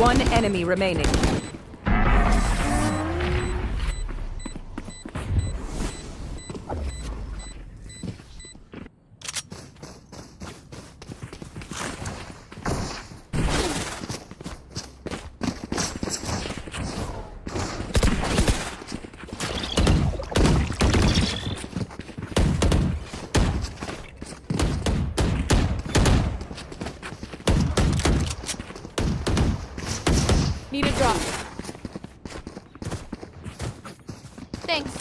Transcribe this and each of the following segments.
One enemy remaining. Need a drop. Thanks.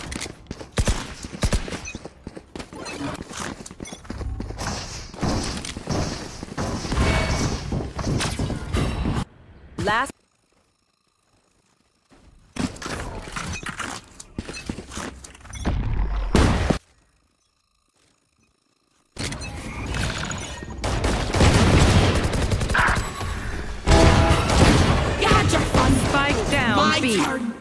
Last. Spike down. My B. turn.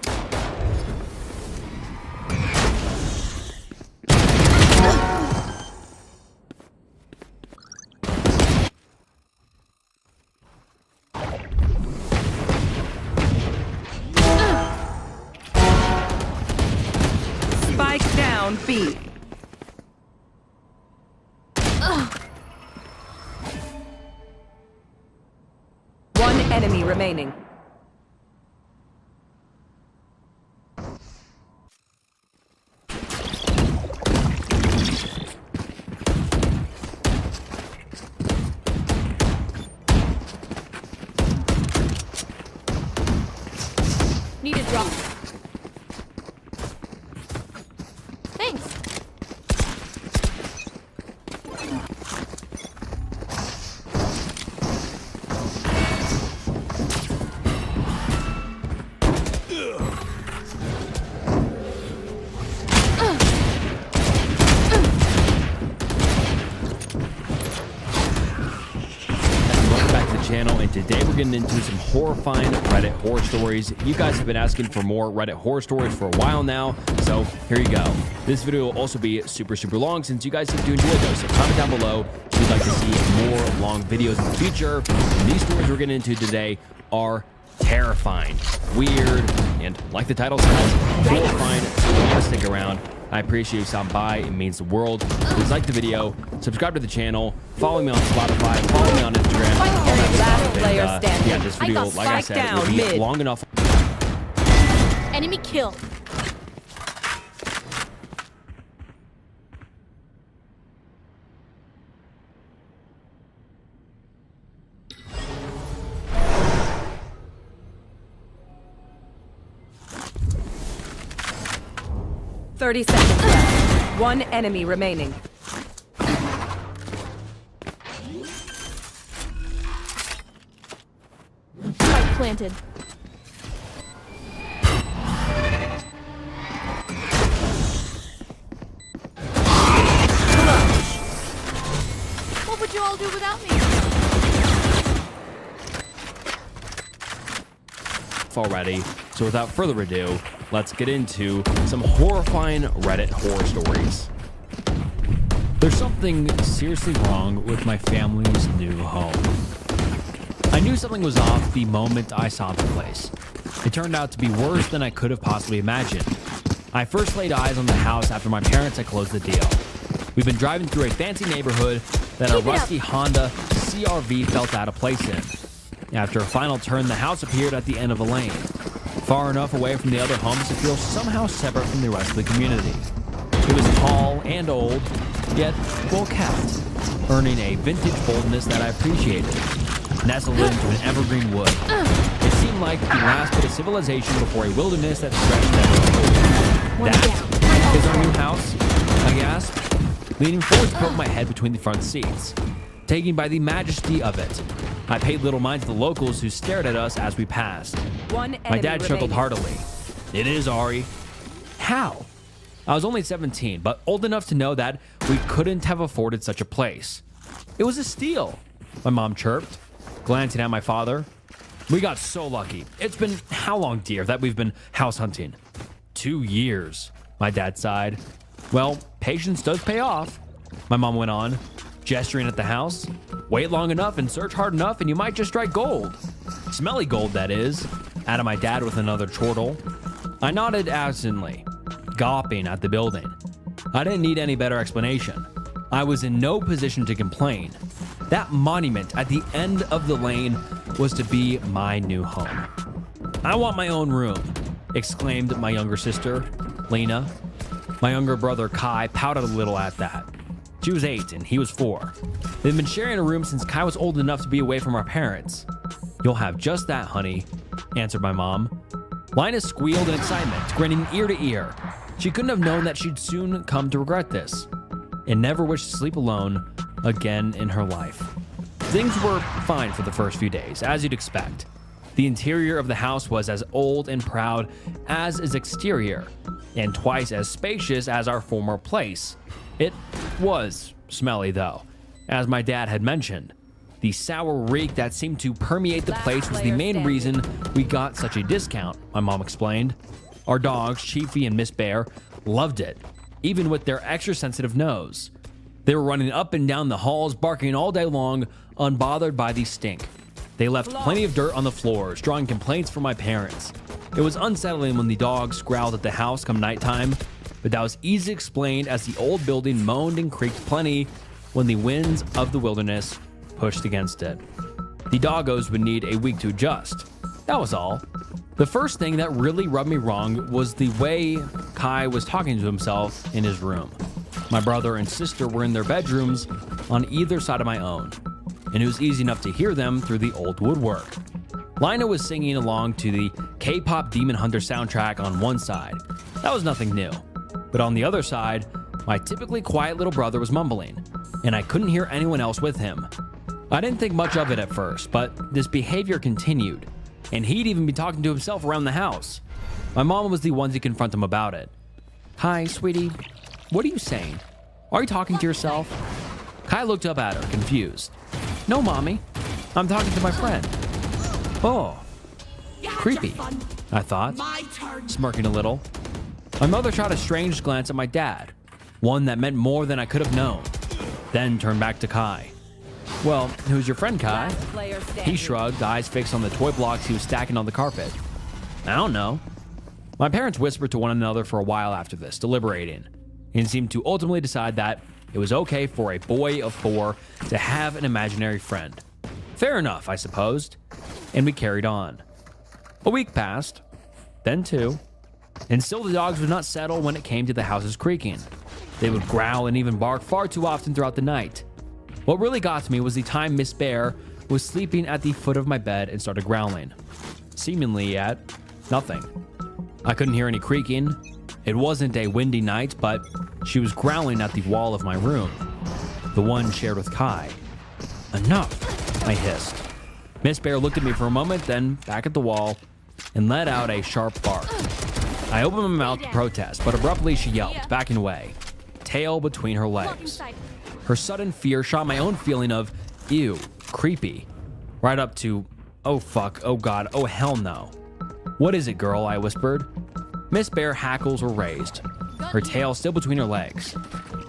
Spike down. B. One enemy remaining. Need a drop. Thanks. Channel, and today we're getting into some horrifying Reddit horror stories. You guys have been asking for more Reddit horror stories for a while now, so here you go. This video will also be super long since you guys seem to enjoy those, so comment down below if you'd like to see more long videos in the future. And these stories we're getting into today are terrifying, weird, and like the title says, horrifying. So you want to stick around. I appreciate you stopping by. It means the world. Please like the video, subscribe to the channel, follow me on Spotify, follow me on Instagram, all that Last stuff. player And, standing. yeah, this video, like I said, down, will be mid. long enough. Enemy killed. Thirty seconds left. One enemy remaining. Spike planted. What would you all do without me? Already. So without further ado, let's get into some horrifying Reddit horror stories. There's something seriously wrong with my family's new home. I knew something was off the moment I saw the place. It turned out to be worse than I could have possibly imagined. I first laid eyes on the house after my parents had closed the deal. We've been driving through a fancy neighborhood that a Keep it up. rusty Honda CR-V felt out of place in. After a final turn, the house appeared at the end of a lane, far enough away from the other homes to feel somehow separate from the rest of the community. It was tall and old, yet well kept, earning a vintage boldness that I appreciated. Nestled into an evergreen wood, it seemed like the last bit of civilization before a wilderness that stretched ever. That is our new house, I gasped, leaning forward to poke my head between the front seats, taken by the majesty of it. I paid little mind to the locals who stared at us as we passed. One enemy My dad chuckled remaining. heartily. It is, Ari. How? I was only 17, but old enough to know that we couldn't have afforded such a place. It was a steal, my mom chirped, glancing at my father. We got so lucky. It's been how long, dear, that we've been house hunting? 2 years, my dad sighed. Well, patience does pay off, my mom went on, gesturing at the house. Wait long enough and search hard enough and you might just strike gold. Smelly gold, that is, added my dad with another chortle. I nodded absently, gawping at the building. I didn't need any better explanation. I was in no position to complain. That monument at the end of the lane was to be my new home. I want my own room, exclaimed my younger sister, Lena. My younger brother, Kai, pouted a little at that. She was 8 and he was 4. They've been sharing a room since Kai was old enough to be away from our parents. You'll have just that, honey, answered my mom. Linus squealed in excitement, grinning ear to ear. She couldn't have known that she'd soon come to regret this and never wish to sleep alone again in her life. Things were fine for the first few days, as you'd expect. The interior of the house was as old and proud as its exterior, and twice as spacious as our former place. It was smelly, though, as my dad had mentioned. The sour reek that seemed to permeate the place was the main reason we got such a discount, my mom explained. Our dogs, Chiefy and Miss Bear, loved it, even with their extra sensitive nose. They were running up and down the halls, barking all day long, unbothered by the stink. They left plenty of dirt on the floors, drawing complaints from my parents. It was unsettling when the dogs growled at the house come nighttime, but that was easily explained as the old building moaned and creaked plenty when the winds of the wilderness pushed against it. The doggos would need a week to adjust. That was all. The first thing that really rubbed me wrong was the way Kai was talking to himself in his room. My brother and sister were in their bedrooms on either side of my own, and it was easy enough to hear them through the old woodwork. Lina was singing along to the K-pop Demon Hunter soundtrack on one side. That was nothing new. But on the other side, my typically quiet little brother was mumbling, and I couldn't hear anyone else with him. I didn't think much of it at first, but this behavior continued, and he'd even be talking to himself around the house. My mom was the one to confront him about it. "Hi, sweetie. What are you saying? Are you talking to yourself?" Kai looked up at her, confused. "No, mommy. I'm talking to my friend." "Oh, creepy," I thought, smirking a little. My mother shot a strange glance at my dad, one that meant more than I could have known, then turned back to Kai. "Well, who's your friend, Kai?" He shrugged, eyes fixed on the toy blocks he was stacking on the carpet. "I don't know." My parents whispered to one another for a while after this, deliberating, and seemed to ultimately decide that it was okay for a boy of 4 to have an imaginary friend. Fair enough, I supposed, and we carried on. A week passed, then 2, and still the dogs would not settle when it came to the house's creaking. They would growl and even bark far too often throughout the night. What really got to me was the time Miss Bear was sleeping at the foot of my bed and started growling, seemingly at nothing. I couldn't hear any creaking. It wasn't a windy night, but she was growling at the wall of my room, the one shared with Kai. "Enough," I hissed. Miss Bear looked at me for a moment, then back at the wall, and let out a sharp bark. I opened my mouth to protest, but abruptly she yelped, backing away, tail between her legs. Her sudden fear shot my own feeling of, ew, creepy, right up to, oh fuck, oh god, oh hell no. "What is it, girl?" I whispered. Miss Bear hackles were raised, her tail still between her legs.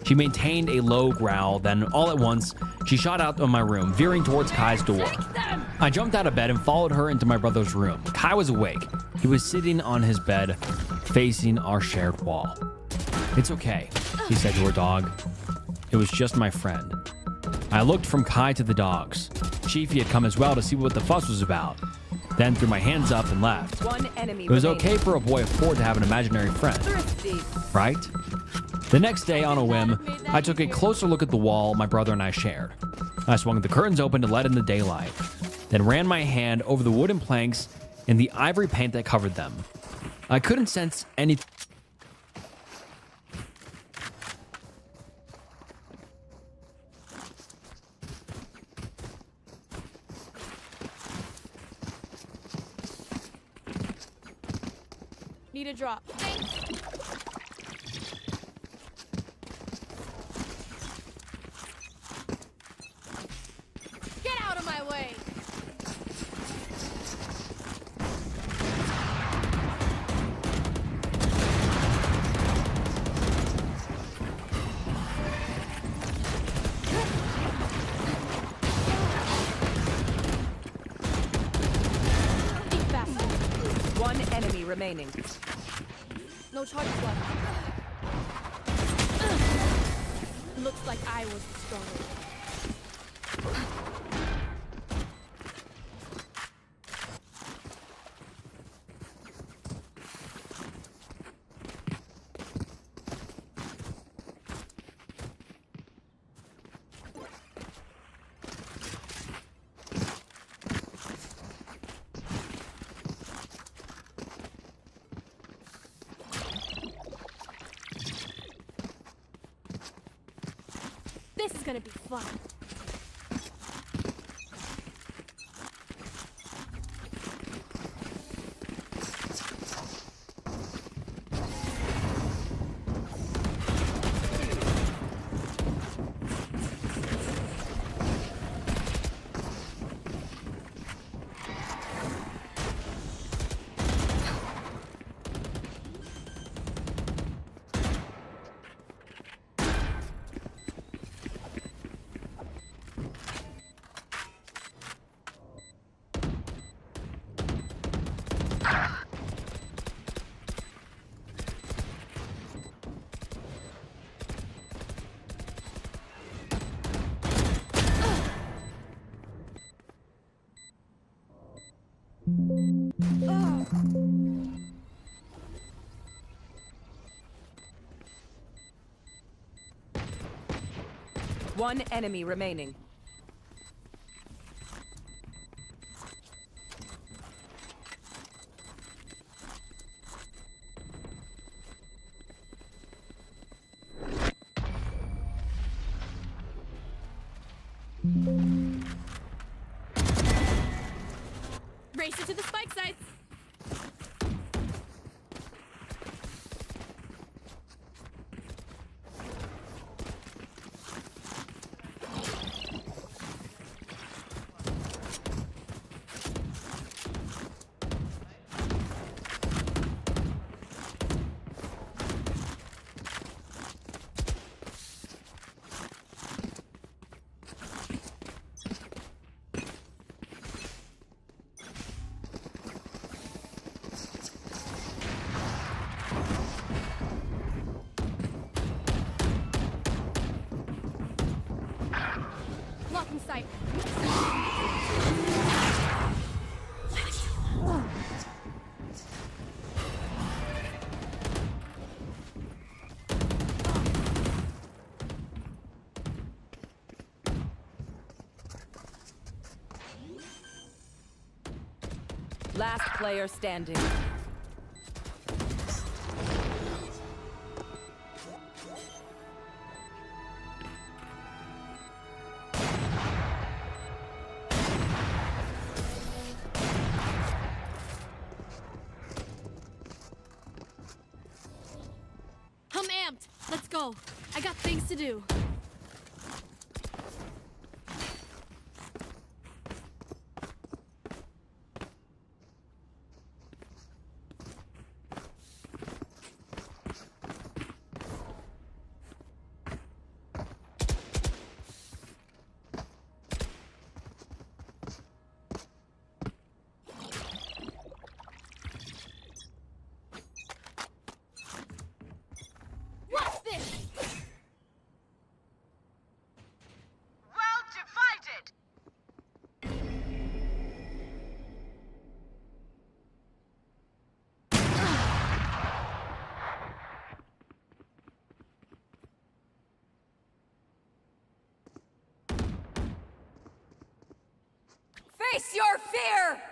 She maintained a low growl, then all at once, she shot out of my room, veering towards Kai's door. I jumped out of bed and followed her into my brother's room. Kai was awake. He was sitting on his bed, facing our shared wall. "It's okay," he said to her dog. "It was just my friend." I looked from Kai to the dogs. Chiefy had come as well to see what the fuss was about, then threw my hands up and left. One enemy It was remaining. okay for a boy of 4 to have an imaginary friend, Thrifty. right? The next day, on a whim, I took a closer look at the wall my brother and I shared. I swung the curtains open to let in the daylight, then ran my hand over the wooden planks and the ivory paint that covered them. I couldn't sense any... Need a drop. Get out of my way! remaining. No charges left. Looks like I was the stronger. This is gonna be fun. One enemy remaining. Race it to the spike sites. Lock in sight. Last player standing. I'm amped. Let's go. I got things to do. What's this? Well divided! Face your fear!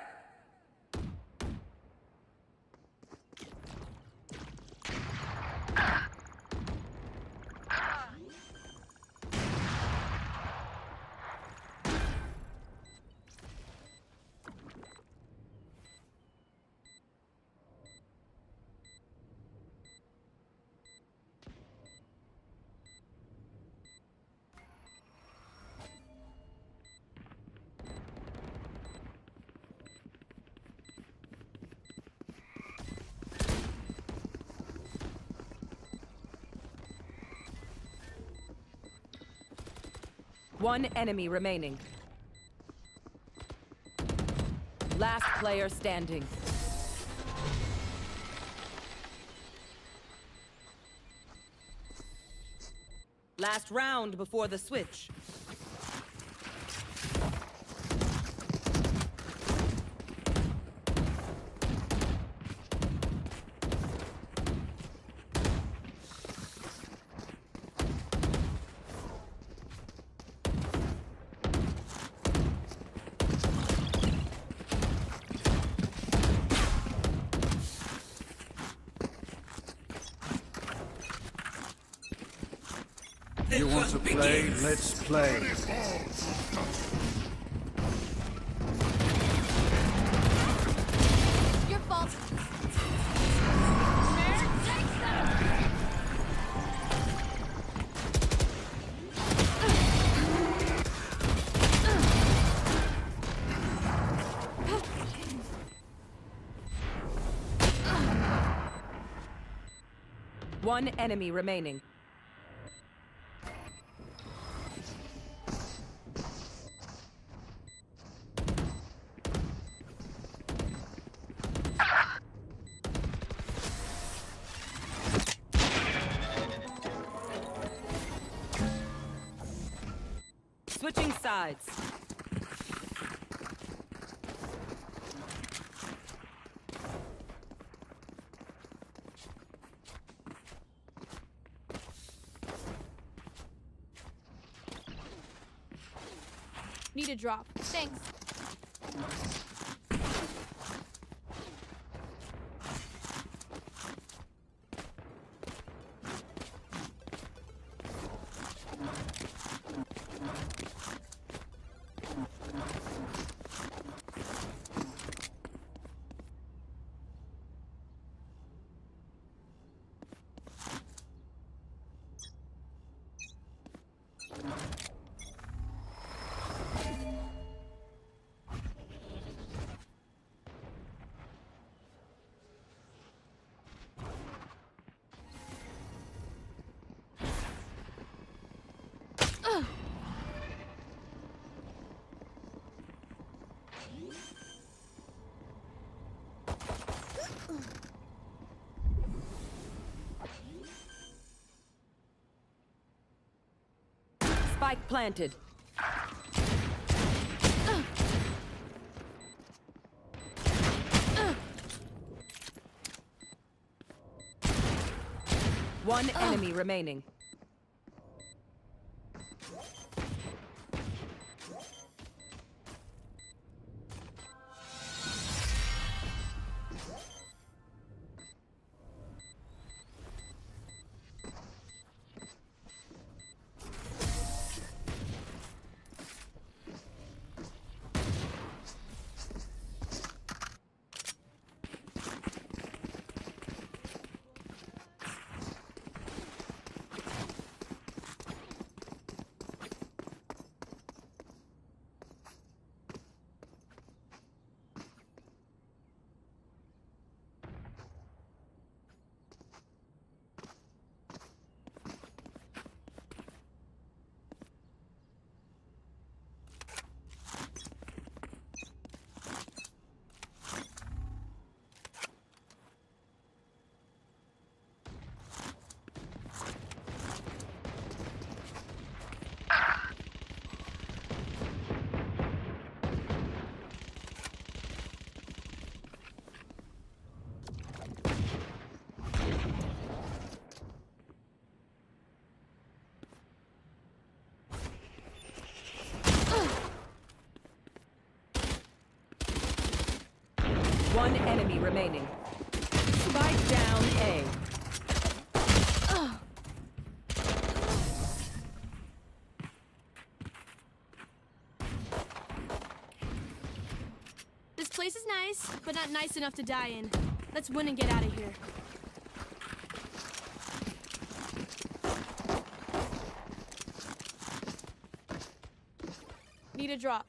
One enemy remaining. Last player standing. Last round before the switch. You want to play? Let's play. Your fault. Mare, take them. One enemy remaining. Switching sides. Need a drop. Thanks. Spike planted. One enemy remaining. One enemy remaining. Spike down A. This place is nice, but not nice enough to die in. Let's win and get out of here. Need a drop.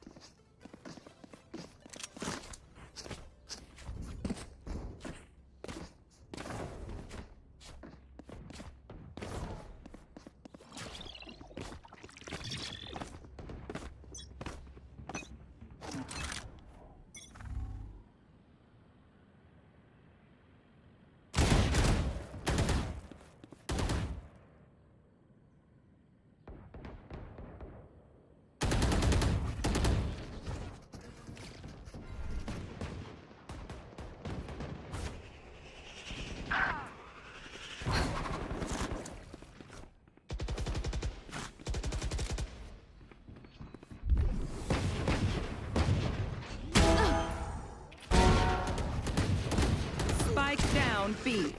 down B.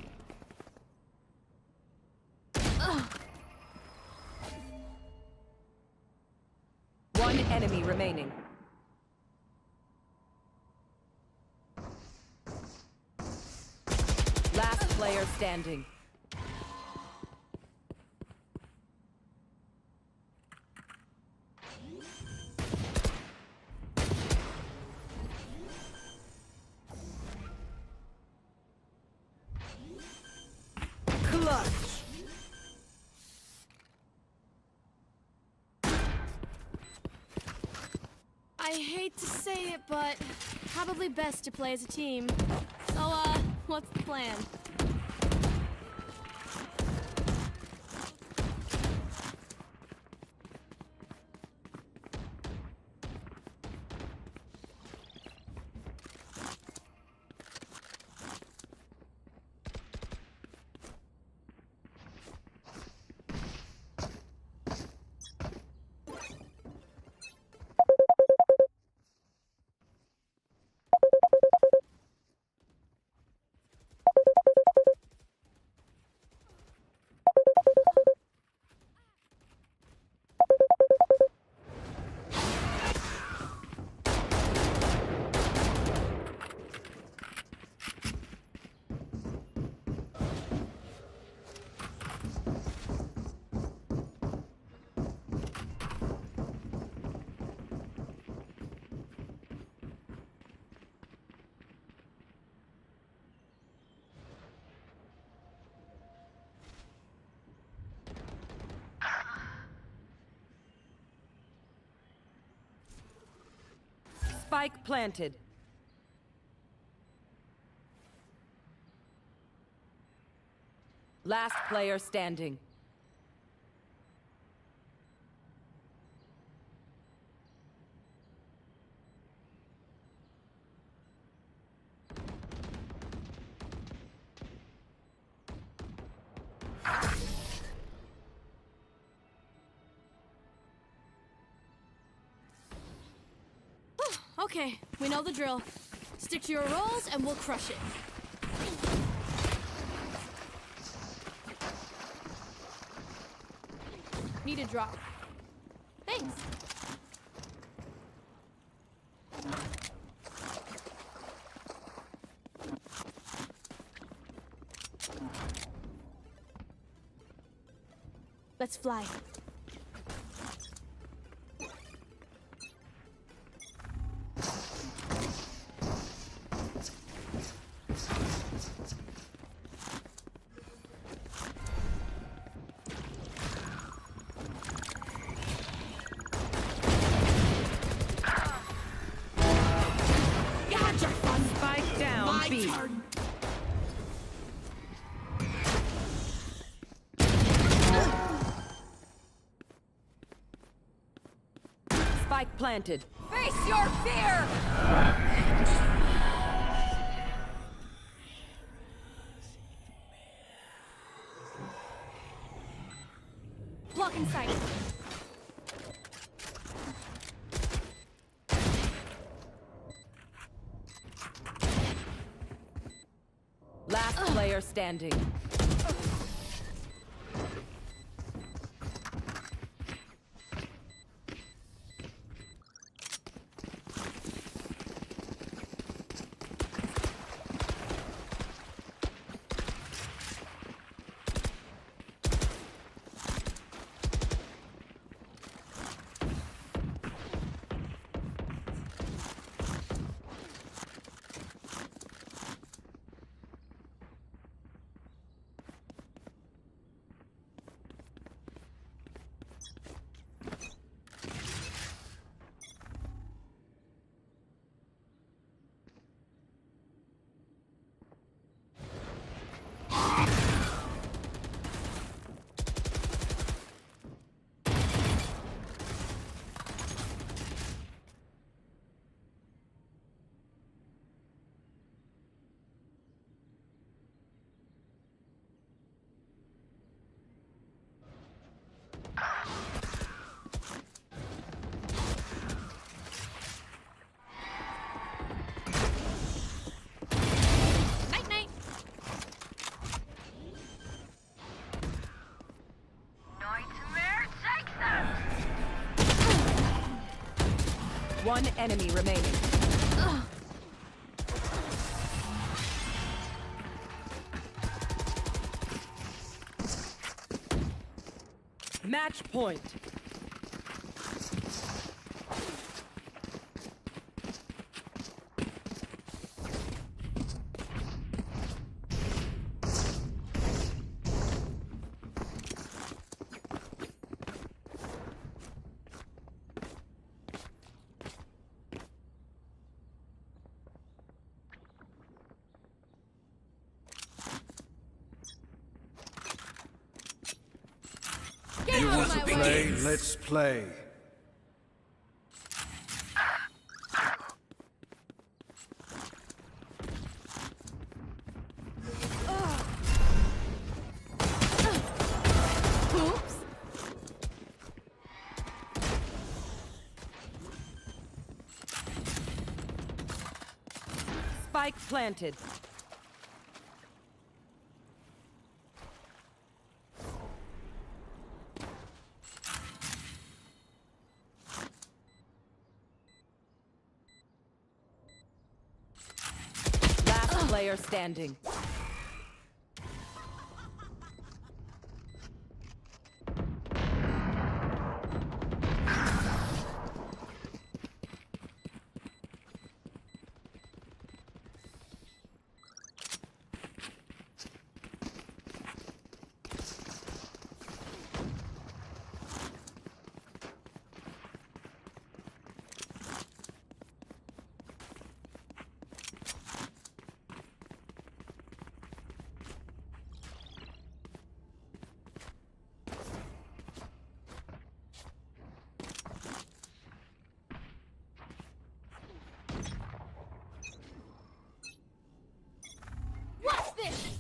One enemy remaining. Last player standing. Clutch. I hate to say it, but probably best to play as a team. So, what's the plan? Spike planted. Last player standing. Okay, we know the drill. Stick to your roles and we'll crush it. Need a drop. Thanks. Let's fly. Spike down B. Spike planted. Face your fear! Blocking sight. Last player standing. One enemy remaining. Match point. You want to play? Let's play. Oops. Spike planted. Last player standing. What's this?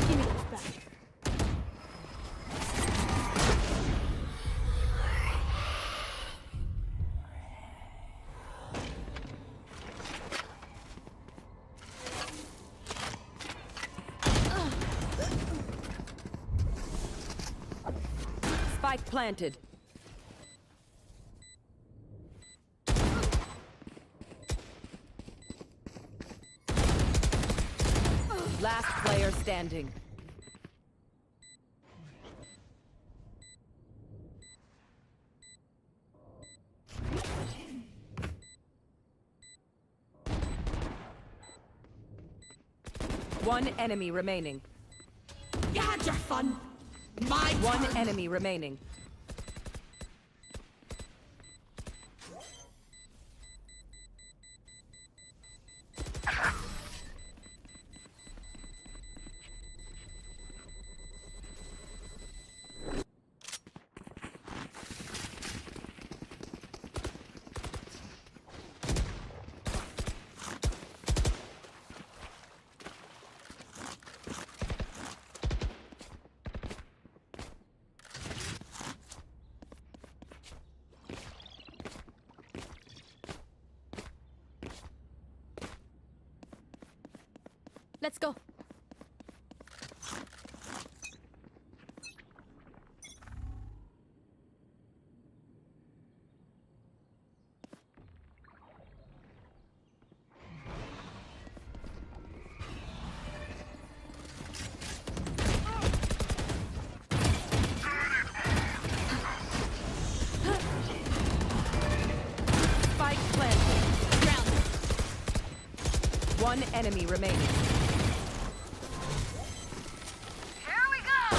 Give me this back. Spike planted. Last player standing. One enemy remaining. You had your fun. My One turn. enemy remaining. Let's go. Spike planted. Grounded. One enemy remaining. Here we go!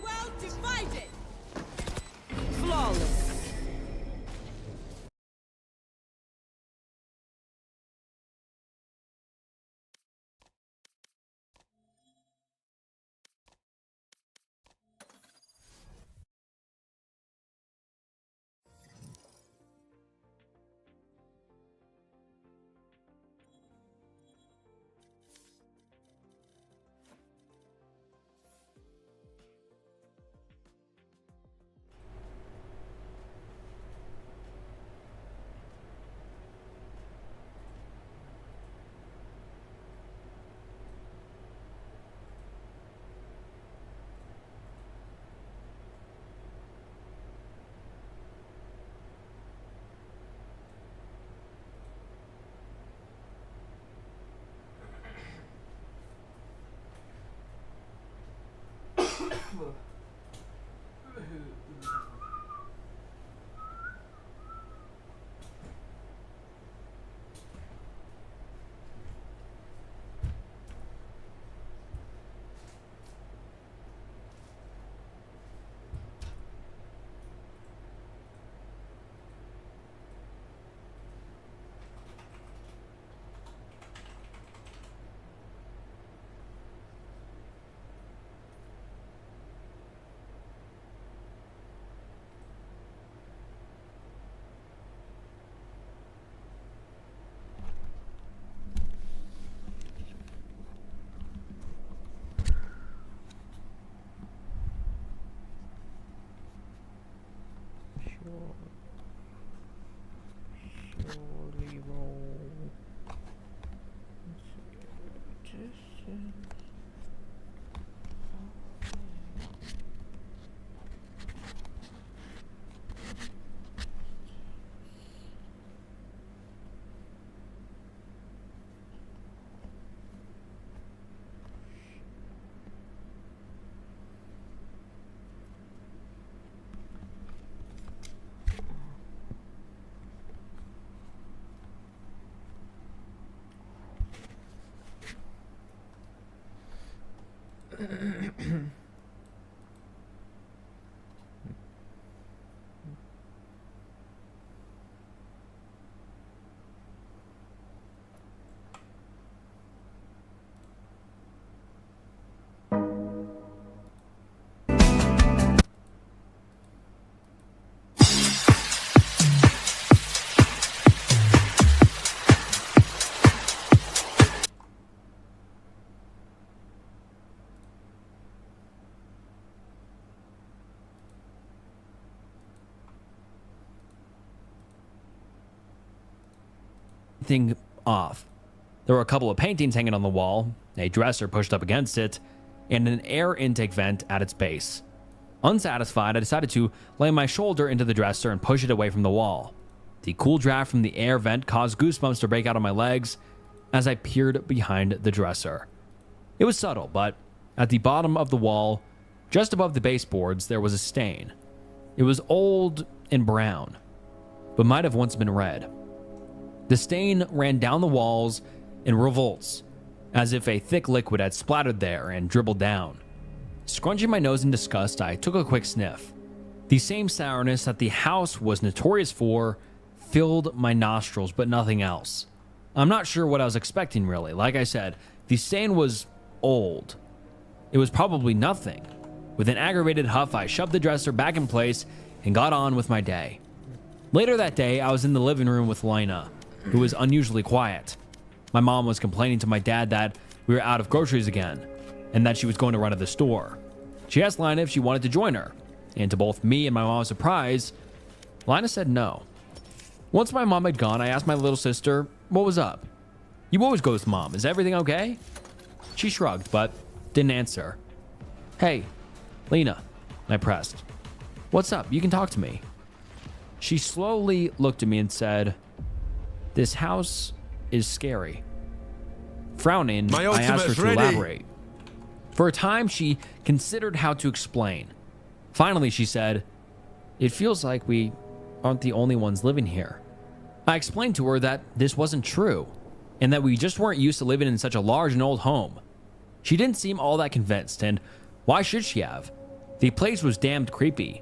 Well divided. Flawless. Surely roll. Thing off. There were a couple of paintings hanging on the wall, a dresser pushed up against it, and an air intake vent at its base. Unsatisfied, I decided to lay my shoulder into the dresser and push it away from the wall. The cool draft from the air vent caused goosebumps to break out on my legs as I peered behind the dresser. It was subtle, but at the bottom of the wall, just above the baseboards, there was a stain. It was old and brown, but might have once been red. The stain ran down the walls in revolts, as if a thick liquid had splattered there and dribbled down. Scrunching my nose in disgust, I took a quick sniff. The same sourness that the house was notorious for filled my nostrils, but nothing else. I'm not sure what I was expecting, really. Like I said, the stain was old. It was probably nothing. With an aggravated huff, I shoved the dresser back in place and got on with my day. Later that day, I was in the living room with Lena, who was unusually quiet. My mom was complaining to my dad that we were out of groceries again, and that she was going to run to the store. She asked Lina if she wanted to join her, and to both me and my mom's surprise, Lina said no. Once my mom had gone, I asked my little sister, what was up? You always go with mom, is everything okay? She shrugged, but didn't answer. Hey, Lena, I pressed. What's up? You can talk to me. She slowly looked at me and said, this house is scary. Frowning, I asked her to elaborate. For a time, she considered how to explain. Finally, she said, it feels like we aren't the only ones living here. I explained to her that this wasn't true, and that we just weren't used to living in such a large and old home. She didn't seem all that convinced, and why should she have? The place was damned creepy.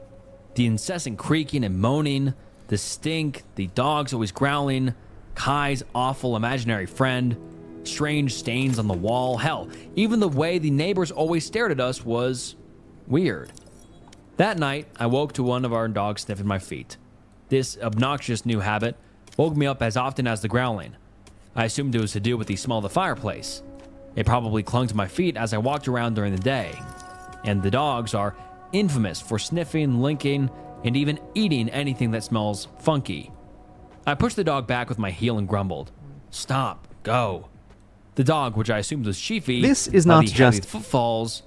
The incessant creaking and moaning, the stink, the dogs always growling, Kai's awful imaginary friend, strange stains on the wall. Hell, even the way the neighbors always stared at us was weird. That night, I woke to one of our dogs sniffing my feet. This obnoxious new habit woke me up as often as the growling. I assumed it was to do with the smell of the fireplace. It probably clung to my feet as I walked around during the day. And the dogs are infamous for sniffing, licking, and even eating anything that smells funky. I pushed the dog back with my heel and grumbled, stop, go. The dog, which I assumed was Sheefy, This is by not the heavy just- footfalls,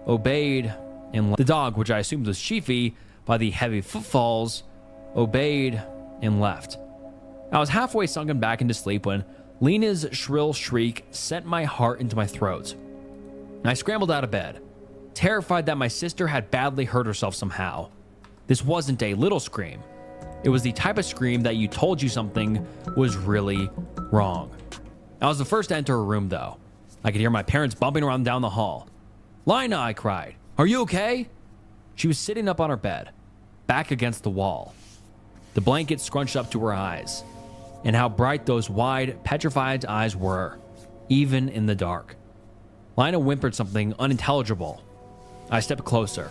obeyed and left. The dog, which I assumed was Sheefy, by the heavy footfalls, obeyed and left. I was halfway sunken back into sleep when Lena's shrill shriek sent my heart into my throat. I scrambled out of bed. terrified that my sister had badly hurt herself somehow. This wasn't a little scream. It was the type of scream that you told you something was really wrong. I was the first to enter her room, though. I could hear my parents bumping around down the hall. "Lina," I cried. "Are you okay?" She was sitting up on her bed, back against the wall. The blanket scrunched up to her eyes, and how bright those wide, petrified eyes were, even in the dark. Lina whimpered something unintelligible. I stepped closer,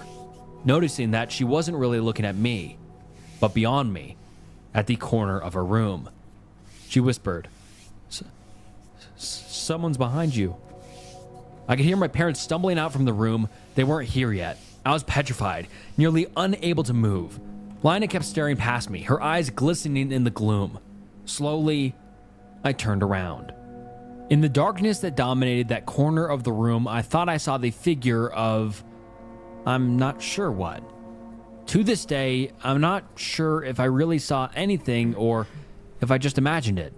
noticing that she wasn't really looking at me, but beyond me, at the corner of her room. She whispered, "Someone's behind you." I could hear my parents stumbling out from the room. They weren't here yet. I was petrified, nearly unable to move. Lina kept staring past me, her eyes glistening in the gloom. Slowly, I turned around. In the darkness that dominated that corner of the room, I thought I saw the figure of... I'm not sure what. To this day, I'm not sure if I really saw anything or if I just imagined it.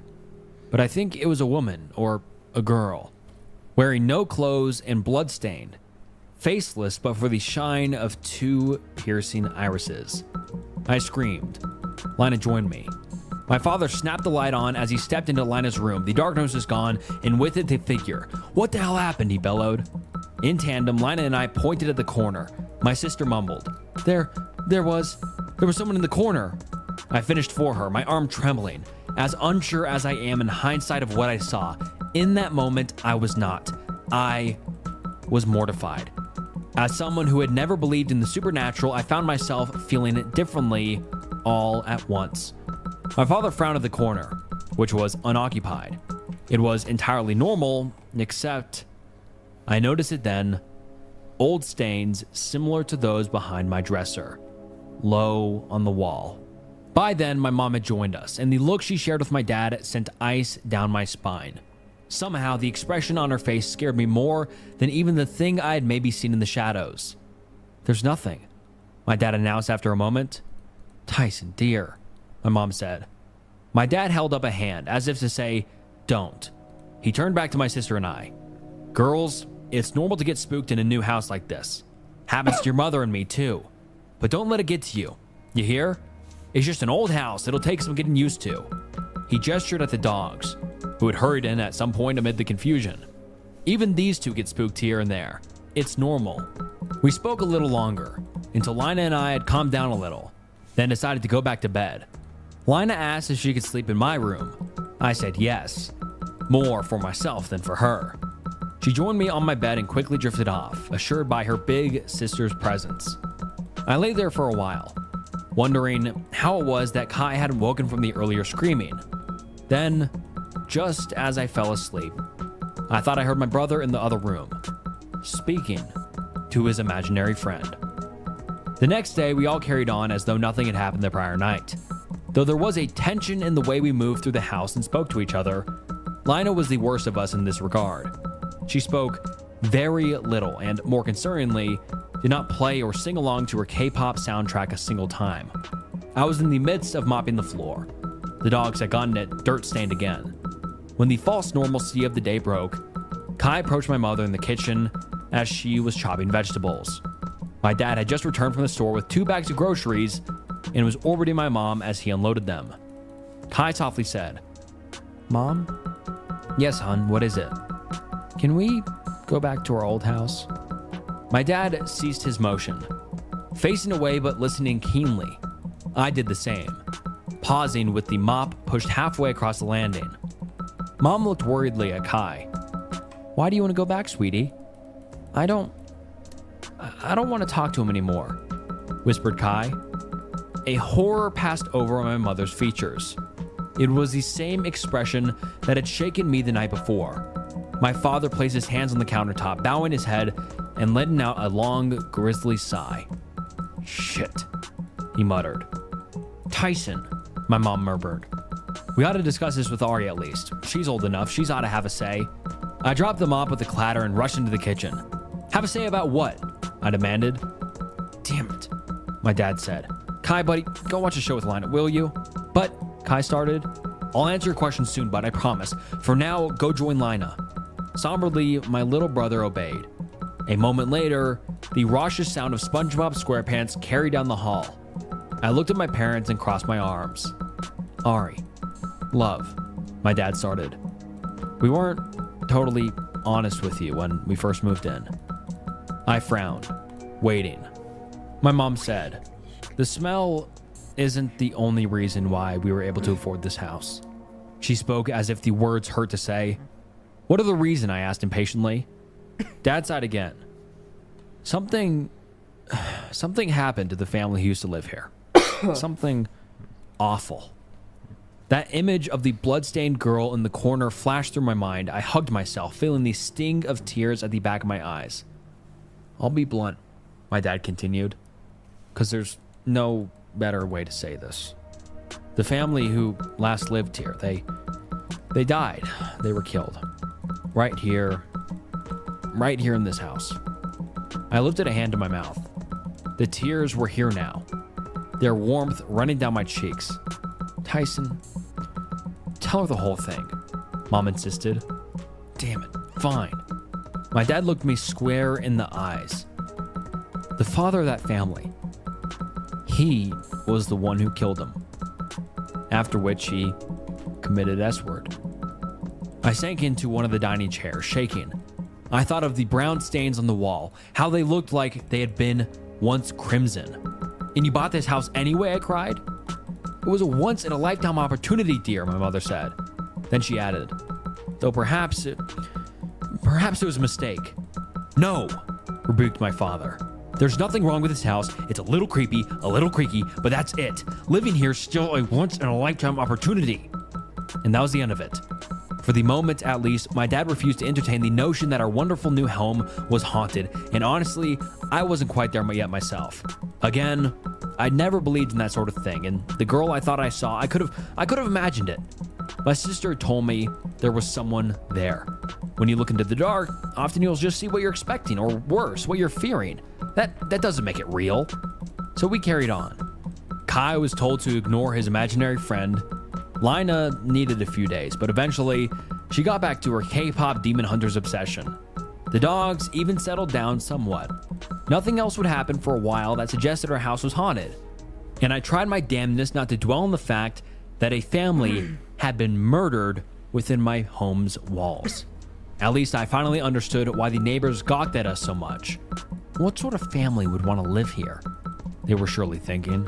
But I think it was a woman or a girl, wearing no clothes and bloodstained, faceless but for the shine of two piercing irises. I screamed. Lina joined me. My father snapped the light on as he stepped into Lina's room. The darkness was gone, and with it the figure. "What the hell happened?" he bellowed. In tandem, Lina and I pointed at the corner. My sister mumbled, There was someone in the corner." I finished for her, my arm trembling, as unsure as I am in hindsight of what I saw. In that moment, I was not. I was mortified. As someone who had never believed in the supernatural, I found myself feeling it differently all at once. My father frowned at the corner, which was unoccupied. It was entirely normal, except I noticed it then. Old stains similar to those behind my dresser, low on the wall. By then, my mom had joined us, and the look she shared with my dad sent ice down my spine. Somehow, the expression on her face scared me more than even the thing I had maybe seen in the shadows. "There's nothing," my dad announced after a moment. "Tyson, dear," my mom said. My dad held up a hand, as if to say, "Don't." He turned back to my sister and I. "Girls, it's normal to get spooked in a new house like this. Happens to your mother and me, too. But don't let it get to you. You hear? It's just an old house. It'll take some getting used to." He gestured at the dogs, who had hurried in at some point amid the confusion. "Even these two get spooked here and there. It's normal." We spoke a little longer, until Lina and I had calmed down a little, then decided to go back to bed. Lina asked if she could sleep in my room. I said yes, more for myself than for her. She joined me on my bed and quickly drifted off, assured by her big sister's presence. I lay there for a while, wondering how it was that Kai hadn't woken from the earlier screaming. Then, just as I fell asleep, I thought I heard my brother in the other room, speaking to his imaginary friend. The next day, we all carried on as though nothing had happened the prior night. Though there was a tension in the way we moved through the house and spoke to each other, Lina was the worst of us in this regard. She spoke very little and, more concerningly, did not play or sing along to her K-pop soundtrack a single time. I was in the midst of mopping the floor. The dogs had gotten it dirt-stained again. When the false normalcy of the day broke, Kai approached my mother in the kitchen as she was chopping vegetables. My dad had just returned from the store with 2 bags of groceries and was orbiting my mom as he unloaded them. Kai softly said, "Mom?" "Yes, hon, what is it?" "Can we go back to our old house?" My dad ceased his motion, facing away but listening keenly. I did the same, pausing with the mop pushed halfway across the landing. Mom looked worriedly at Kai. "Why do you want to go back, sweetie?" I don't want to talk to him anymore," whispered Kai. A horror passed over my mother's features. It was the same expression that had shaken me the night before. My father placed his hands on the countertop, bowing his head and letting out a long, grisly sigh. "Shit," he muttered. "Tyson," my mom murmured. "We ought to discuss this with Ari at least. She's old enough. She's ought to have a say." I dropped the mop with a clatter and rushed into the kitchen. "Have a say about what?" I demanded. "Damn it," my dad said. "Kai, buddy, go watch a show with Lina, will you?" "But," Kai started. "I'll answer your questions soon, bud, I promise. For now, go join Lina." Somberly, my little brother obeyed. A moment later, the raucous sound of SpongeBob SquarePants carried down the hall. I looked at my parents and crossed my arms. Ari, love, my dad started. We weren't totally honest with you when we first moved in. I frowned, waiting. My mom said, the smell isn't the only reason why we were able to afford this house. She spoke as if the words hurt to say. What are the reason? I asked impatiently. Dad sighed again. Something happened to the family who used to live here. Something awful. That image of the bloodstained girl in the corner flashed through my mind. I hugged myself, feeling the sting of tears at the back of my eyes. I'll be blunt, my dad continued, because there's no better way to say this. The family who last lived here, they died. They were killed. Right here in this house. I lifted a hand to my mouth. The tears were here now, their warmth running down my cheeks. Tyson, tell her the whole thing, Mom insisted. Damn it, fine. My dad looked me square in the eyes. The father of that family, he was the one who killed him. After which he committed S-word. I sank into one of the dining chairs, shaking. I thought of the brown stains on the wall, how they looked like they had been once crimson. And you bought this house anyway, I cried. It was a once-in-a-lifetime opportunity, dear, my mother said. Then she added, though perhaps it was a mistake. No, rebuked my father. There's nothing wrong with this house. It's a little creepy, a little creaky, but that's it. Living here is still a once-in-a-lifetime opportunity. And that was the end of it. For the moment, at least, my dad refused to entertain the notion that our wonderful new home was haunted, and honestly, I wasn't quite there yet myself. Again, I'd never believed in that sort of thing, and the girl I thought I saw, I could have imagined it. My sister told me there was someone there. When you look into the dark, often you'll just see what you're expecting, or worse, what you're fearing. That doesn't make it real. So we carried on. Kai was told to ignore his imaginary friend. Lina needed a few days, but eventually, she got back to her K-pop Demon Hunters obsession. The dogs even settled down somewhat. Nothing else would happen for a while that suggested our house was haunted. And I tried my damnedest not to dwell on the fact that a family had been murdered within my home's walls. At least I finally understood why the neighbors gawked at us so much. What sort of family would want to live here? They were surely thinking.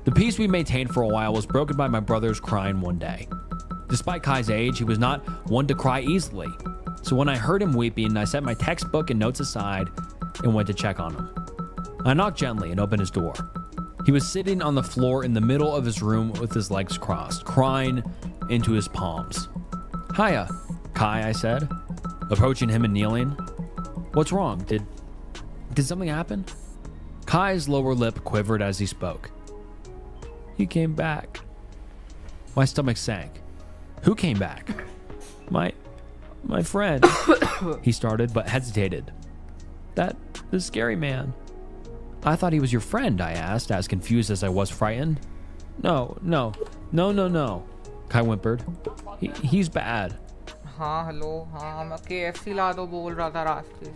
The peace we maintained for a while was broken by my brother's crying one day. Despite Kai's age, he was not one to cry easily. So when I heard him weeping, I set my textbook and notes aside and went to check on him. I knocked gently and opened his door. He was sitting on the floor in the middle of his room with his legs crossed, crying into his palms. Hiya, Kai, I said, approaching him and kneeling. What's wrong? Did something happen? Kai's lower lip quivered as he spoke. He came back. My stomach sank. Who came back? My friend. He started, but hesitated. The scary man. I thought he was your friend, I asked, as confused as I was frightened. No. Kai whimpered. He's bad. हाँ hello हाँ मैं KFC ला दो बोल रहा था रास्ते से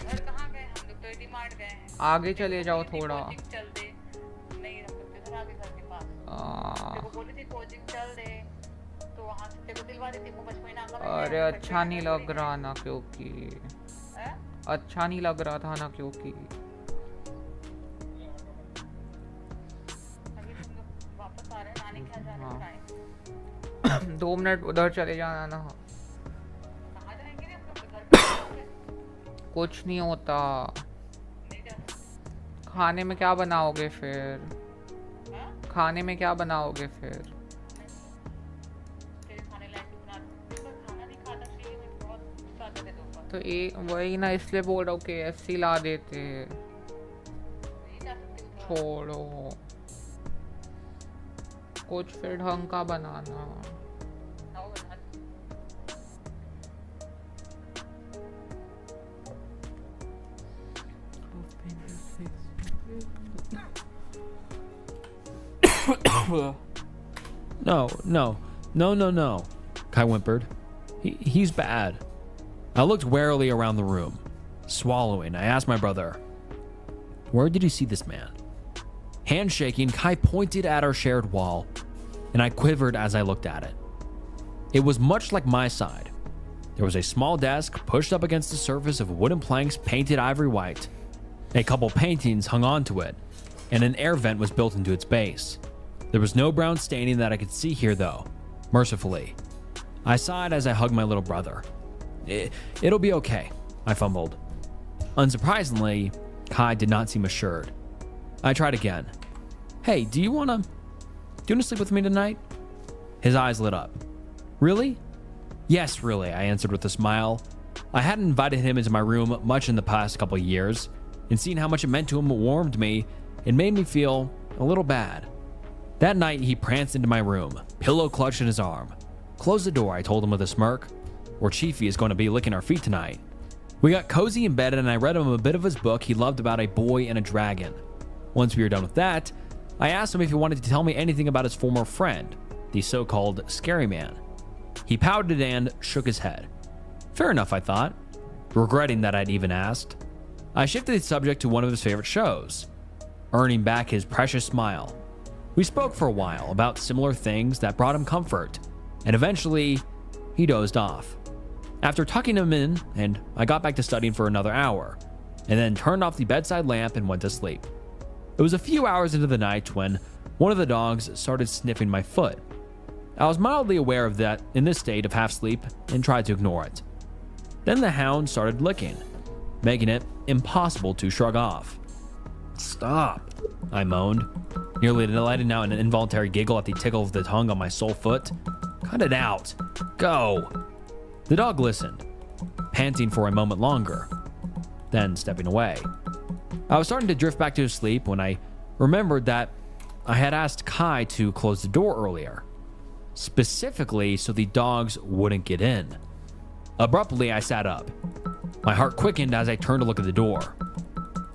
घर कहाँ गए हम लोग तो डिमांड गए हैं आगे चले जाओ थोड़ा कोचिंग चल दे नहीं रख सकते सर आगे घर के पास तेरे को बोली थी कोचिंग चल दे तो वहाँ से तेरे को दिलवा देती मुंबई में ना अरे अच्छा नहीं लग रहा ना क्योंकि अच्छा नहीं लग रहा था ना क्योंकि अभी तुम लोग वापस आ रहे हैं नानी के यहाँ जाने का टाइम 2 मिनट उधर चले जाना ना कहाँ जाएंगे रे हम लोग घर पे जाओगे? कुछ नहीं होता नहीं जा सकते खाने में क्या बनाओगे फिर हाँ? खाने में क्या बनाओगे फिर तेरे खाने लायक भी बना दूँ पर खाना नहीं खाता इसलिए मैं बहुत गुस्सा आता है तेरे ऊपर तो एक वही ना इसलिए बोल रहा हूँ KFC ला देते नहीं जा सकती हूँ छोड़ो कुछ फिर ढंग का बनाना खाओ बना No. Kai whimpered. He's bad. I looked warily around the room. Swallowing, I asked my brother, Where did you see this man? Handshaking, Kai pointed at our shared wall, and I quivered as I looked at it. It was much like my side. There was a small desk pushed up against the surface of wooden planks painted ivory white. A couple paintings hung onto it, and an air vent was built into its base. There was no brown staining that I could see here though, mercifully. I sighed as I hugged my little brother. It'll be okay, I fumbled. Unsurprisingly, Kai did not seem assured. I tried again. Hey, do you wanna sleep with me tonight? His eyes lit up. Really? Yes, really, I answered with a smile. I hadn't invited him into my room much in the past couple of years, and seeing how much it meant to him warmed me and made me feel a little bad. That night, he pranced into my room, pillow clutched in his arm. Close the door, I told him with a smirk, or Chiefy is going to be licking our feet tonight. We got cozy in bed and I read him a bit of his book he loved about a boy and a dragon. Once we were done with that, I asked him if he wanted to tell me anything about his former friend, the so-called scary man. He pouted and shook his head. Fair enough, I thought, regretting that I'd even asked. I shifted the subject to one of his favorite shows, earning back his precious smile. We spoke for a while about similar things that brought him comfort, and eventually, he dozed off. After tucking him in, and I got back to studying for another hour, and then turned off the bedside lamp and went to sleep. It was a few hours into the night when one of the dogs started sniffing my foot. I was mildly aware of that in this state of half sleep and tried to ignore it. Then the hound started licking, making it impossible to shrug off. Stop, I moaned, nearly letting out an involuntary giggle at the tickle of the tongue on my sole foot. Cut it out. Go. The dog listened, panting for a moment longer, then stepping away. I was starting to drift back to sleep when I remembered that I had asked Kai to close the door earlier, specifically so the dogs wouldn't get in. Abruptly, I sat up. My heart quickened as I turned to look at the door.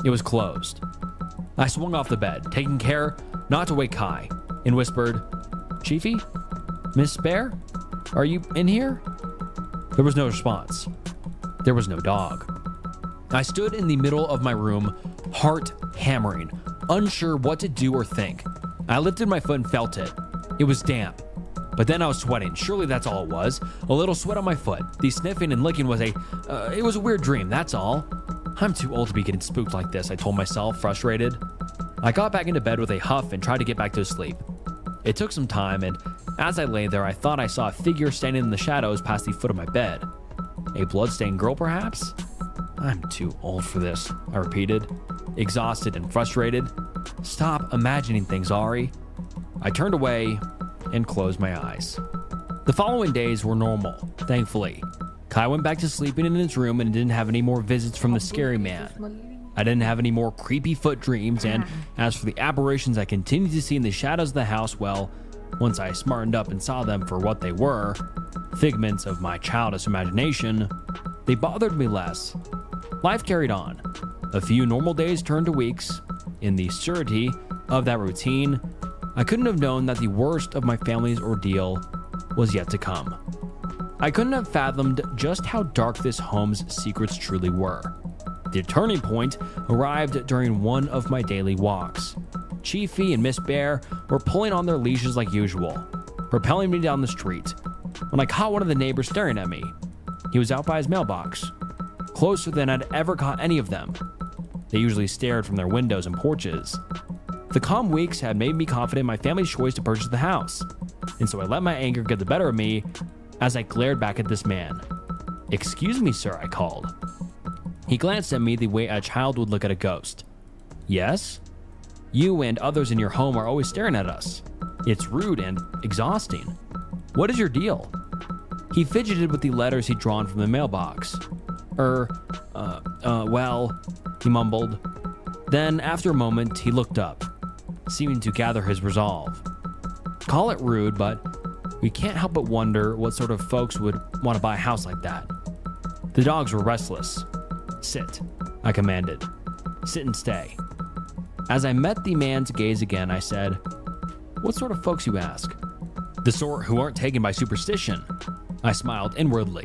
It was closed. I swung off the bed, taking care not to wake Kai, and whispered, Chiefy? Miss Bear? Are you in here? There was no response. There was no dog. I stood in the middle of my room, heart hammering, unsure what to do or think. I lifted my foot and felt it. It was damp. But then I was sweating. Surely that's all it was. A little sweat on my foot. The sniffing and licking was it was a weird dream, that's all. I'm too old to be getting spooked like this, I told myself, frustrated. I got back into bed with a huff and tried to get back to sleep. It took some time, and as I lay there, I thought I saw a figure standing in the shadows past the foot of my bed. A bloodstained girl, perhaps? I'm too old for this, I repeated, exhausted and frustrated. Stop imagining things, Ari. I turned away and closed my eyes. The following days were normal, thankfully. Kai went back to sleeping in his room and didn't have any more visits from the scary man. I didn't have any more creepy foot dreams, and as for the apparitions I continued to see in the shadows of the house, well, once I smartened up and saw them for what they were, figments of my childish imagination, they bothered me less. Life carried on. A few normal days turned to weeks. In the surety of that routine, I couldn't have known that the worst of my family's ordeal was yet to come. I couldn't have fathomed just how dark this home's secrets truly were. The turning point arrived during one of my daily walks. Chiefy and Miss Bear were pulling on their leashes like usual, propelling me down the street, when I caught one of the neighbors staring at me. He was out by his mailbox, closer than I'd ever caught any of them. They usually stared from their windows and porches. The calm weeks had made me confident in my family's choice to purchase the house, and so I let my anger get the better of me as I glared back at this man. "Excuse me, sir," I called. He glanced at me the way a child would look at a ghost. "Yes? You and others in your home are always staring at us. It's rude and exhausting. What is your deal?" He fidgeted with the letters he'd drawn from the mailbox. Well, he mumbled. Then, after a moment, he looked up, seeming to gather his resolve. "Call it rude, but we can't help but wonder what sort of folks would want to buy a house like that." The dogs were restless. "Sit," I commanded. "Sit and stay." As I met the man's gaze again, I said, "What sort of folks, you ask?" "The sort who aren't taken by superstition." I smiled inwardly,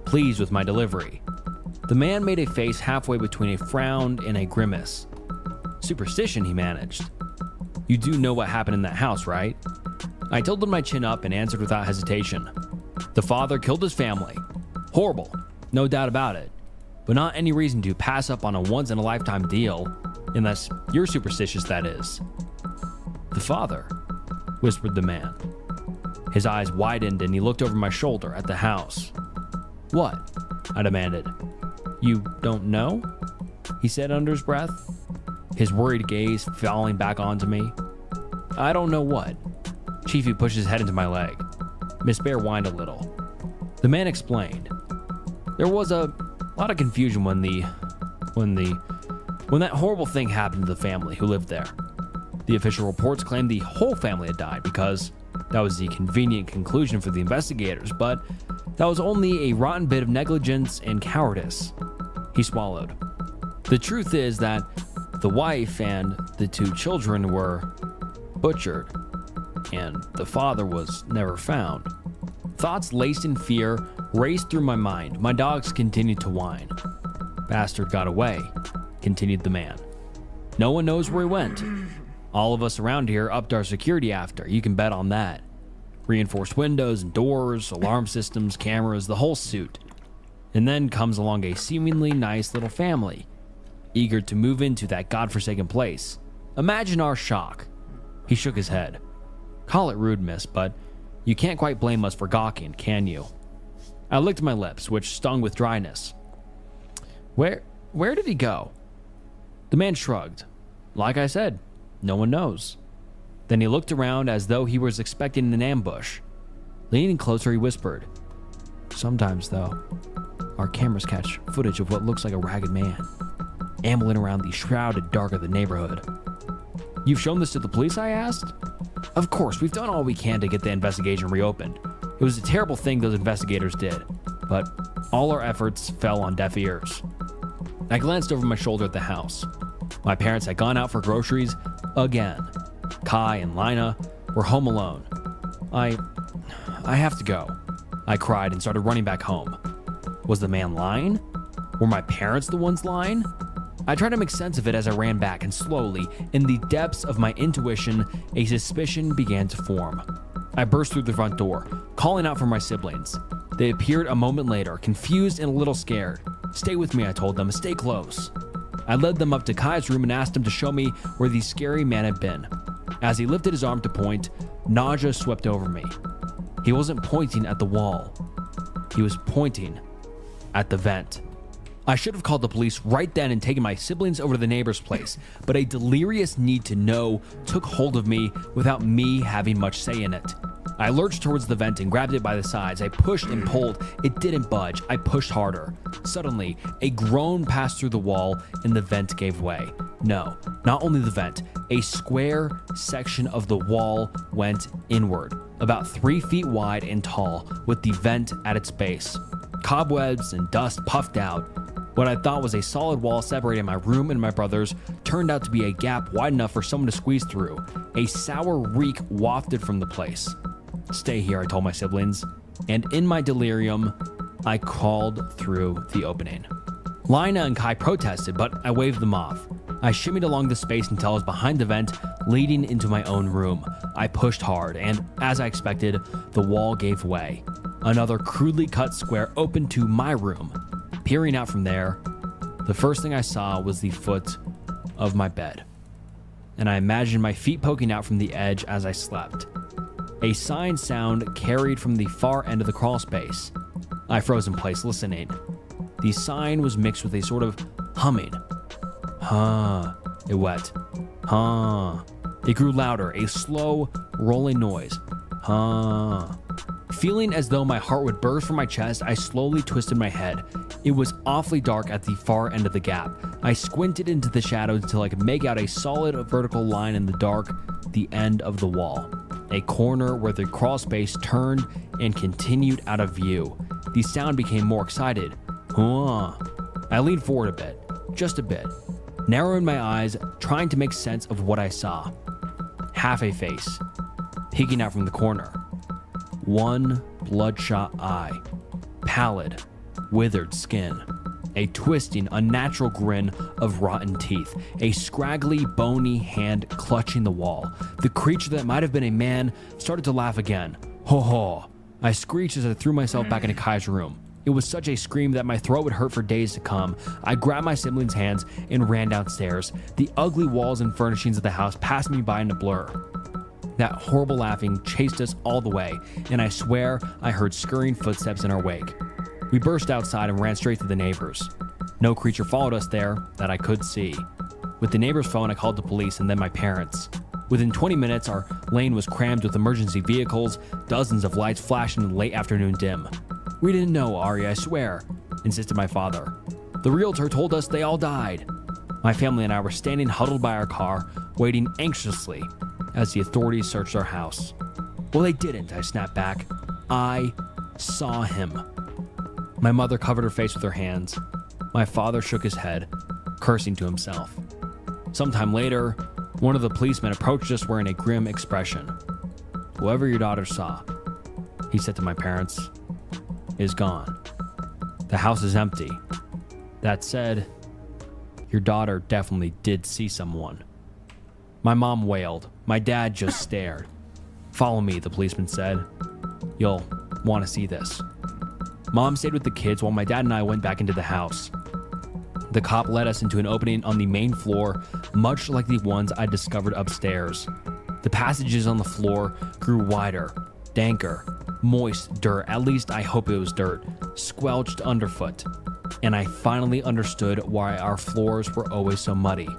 pleased with my delivery. The man made a face halfway between a frown and a grimace. superstition, he managed. You do know what happened in that house, right? I tilted my chin up and answered without hesitation. The father killed his family. Horrible, no doubt about it. But not any reason to pass up on a once-in-a-lifetime deal, unless you're superstitious, that is. The father, whispered the man. His eyes widened and he looked over my shoulder at the house. What? I demanded. You don't know? He said under his breath, his worried gaze falling back onto me. I don't know what. Chiefy pushed his head into my leg. Miss Bear whined a little. The man explained. There was a lot of confusion when that horrible thing happened to the family who lived there. The official reports claimed the whole family had died because that was the convenient conclusion for the investigators, but that was only a rotten bit of negligence and cowardice. He swallowed. The truth is that the wife and the 2 children were butchered, and the father was never found. Thoughts laced in fear raced through my mind. My dogs continued to whine. Bastard got away, continued the man. No one knows where he went. All of us around here upped our security after, you can bet on that. Reinforced windows and doors, alarm systems, cameras, the whole suit. And then comes along a seemingly nice little family, eager to move into that godforsaken place. Imagine our shock. He shook his head. Call it rude, miss, but you can't quite blame us for gawking, can you? I licked my lips, which stung with dryness. Where did he go? The man shrugged. Like I said, no one knows. Then he looked around as though he was expecting an ambush. Leaning closer, he whispered, sometimes, though, our cameras catch footage of what looks like a ragged man ambling around the shrouded dark of the neighborhood. You've shown this to the police, I asked? Of course, we've done all we can to get the investigation reopened. It was a terrible thing those investigators did, but all our efforts fell on deaf ears. I glanced over my shoulder at the house. My parents had gone out for groceries again. Kai and Lina were home alone. I have to go, I cried and started running back home. Was the man lying? Were my parents the ones lying? I tried to make sense of it as I ran back, and slowly, in the depths of my intuition, a suspicion began to form. I burst through the front door, calling out for my siblings. They appeared a moment later, confused and a little scared. Stay with me, I told them, stay close. I led them up to Kai's room and asked him to show me where the scary man had been. As he lifted his arm to point, nausea swept over me. He wasn't pointing at the wall. He was pointing at the vent. I should have called the police right then and taken my siblings over to the neighbor's place, but a delirious need to know took hold of me without me having much say in it. I lurched towards the vent and grabbed it by the sides. I pushed and pulled. It didn't budge. I pushed harder. Suddenly, a groan passed through the wall and the vent gave way. No, not only the vent, a square section of the wall went inward, about 3 feet wide and tall, with the vent at its base. Cobwebs and dust puffed out. What I thought was a solid wall separating my room and my brother's turned out to be a gap wide enough for someone to squeeze through. A sour reek wafted from the place. Stay here, I told my siblings, and in my delirium, I crawled through the opening. Lina and Kai protested, but I waved them off. I shimmied along the space until I was behind the vent leading into my own room. I pushed hard, and as I expected, the wall gave way. Another crudely cut square opened to my room. Peering out from there, the first thing I saw was the foot of my bed, and I imagined my feet poking out from the edge as I slept. A sighing sound carried from the far end of the crawl space. I froze in place, listening. The sign was mixed with a sort of humming. Huh, it went. Huh. It grew louder, a slow, rolling noise. Huh. Feeling as though my heart would burst from my chest, I slowly twisted my head. It was awfully dark at the far end of the gap. I squinted into the shadows until I could make out a solid vertical line in the dark, the end of the wall. A corner where the crawl space turned and continued out of view. The sound became more excited. Huh. I leaned forward a bit, just a bit, narrowing my eyes, trying to make sense of what I saw. Half a face, peeking out from the corner. One bloodshot eye, pallid, withered skin, a twisting, unnatural grin of rotten teeth, a scraggly, bony hand clutching the wall. The creature that might have been a man started to laugh again. Ho ho! I screeched as I threw myself back into Kai's room. It was such a scream that my throat would hurt for days to come. I grabbed my siblings' hands and ran downstairs. The ugly walls and furnishings of the house passed me by in a blur. That horrible laughing chased us all the way, and I swear I heard scurrying footsteps in our wake. We burst outside and ran straight to the neighbors. No creature followed us there that I could see. With the neighbor's phone, I called the police and then my parents. Within 20 minutes, our lane was crammed with emergency vehicles, dozens of lights flashing in the late afternoon dim. "We didn't know, Ari, I swear," insisted my father. "The realtor told us they all died." My family and I were standing huddled by our car, waiting anxiously as the authorities searched our house. "Well, they didn't," I snapped back. "I saw him." My mother covered her face with her hands. My father shook his head, cursing to himself. Sometime later, one of the policemen approached us wearing a grim expression. "Whoever your daughter saw," he said to my parents, "is gone. The house is empty. That said, your daughter definitely did see someone." My mom wailed. My dad just stared. "Follow me," the policeman said. "You'll want to see this." Mom stayed with the kids while my dad and I went back into the house. The cop led us into an opening on the main floor, much like the ones I discovered upstairs. The passages on the floor grew wider, danker, moist dirt, at least I hope it was dirt, squelched underfoot. And I finally understood why our floors were always so muddy.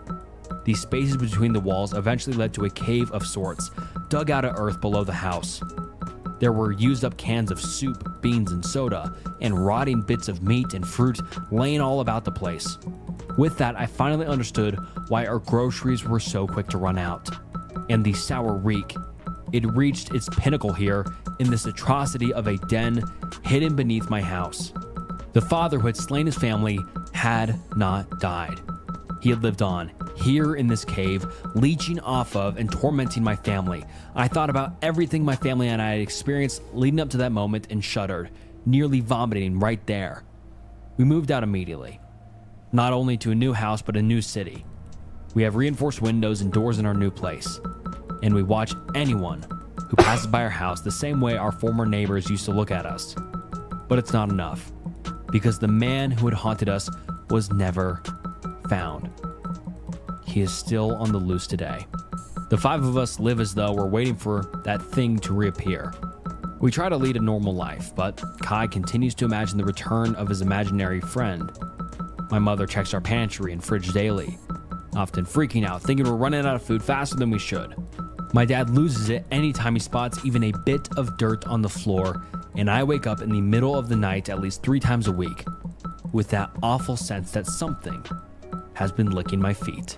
The spaces between the walls eventually led to a cave of sorts, dug out of earth below the house. There were used up cans of soup, beans, and soda, and rotting bits of meat and fruit laying all about the place. With that, I finally understood why our groceries were so quick to run out. And the sour reek. It reached its pinnacle here in this atrocity of a den hidden beneath my house. The father who had slain his family had not died. He had lived on, here in this cave, leeching off of and tormenting my family. I thought about everything my family and I had experienced leading up to that moment and shuddered, nearly vomiting right there. We moved out immediately. Not only to a new house, but a new city. We have reinforced windows and doors in our new place. And we watch anyone who passes by our house the same way our former neighbors used to look at us. But it's not enough, because the man who had haunted us was never found. He is still on the loose today. The five of us live as though we're waiting for that thing to reappear. We try to lead a normal life, but Kai continues to imagine the return of his imaginary friend. My mother checks our pantry and fridge daily, often freaking out, thinking we're running out of food faster than we should. My dad loses it anytime he spots even a bit of dirt on the floor, and I wake up in the middle of the night at least 3 times a week with that awful sense that something has been licking my feet.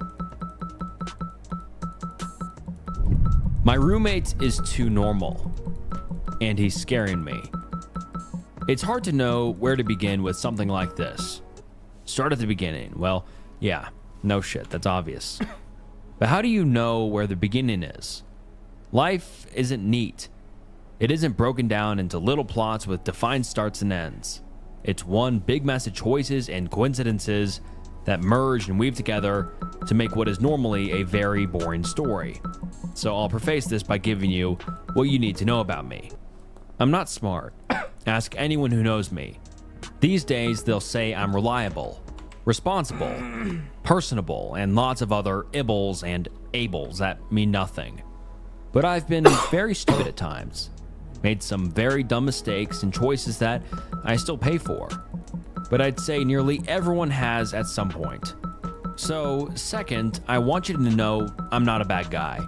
My roommate is too normal, and he's scaring me. It's hard to know where to begin with something like this. Start at the beginning. Well, yeah, no shit, that's obvious. But how do you know where the beginning is? Life isn't neat. It isn't broken down into little plots with defined starts and ends. It's one big mess of choices and coincidences that merge and weave together to make what is normally a very boring story. So I'll preface this by giving you what you need to know about me. I'm not smart. Ask anyone who knows me. These days, they'll say I'm reliable, responsible, personable, and lots of other ibbles and ables that mean nothing. But I've been very stupid at times, made some very dumb mistakes and choices that I still pay for. But I'd say nearly everyone has at some point. So, second, I want you to know I'm not a bad guy.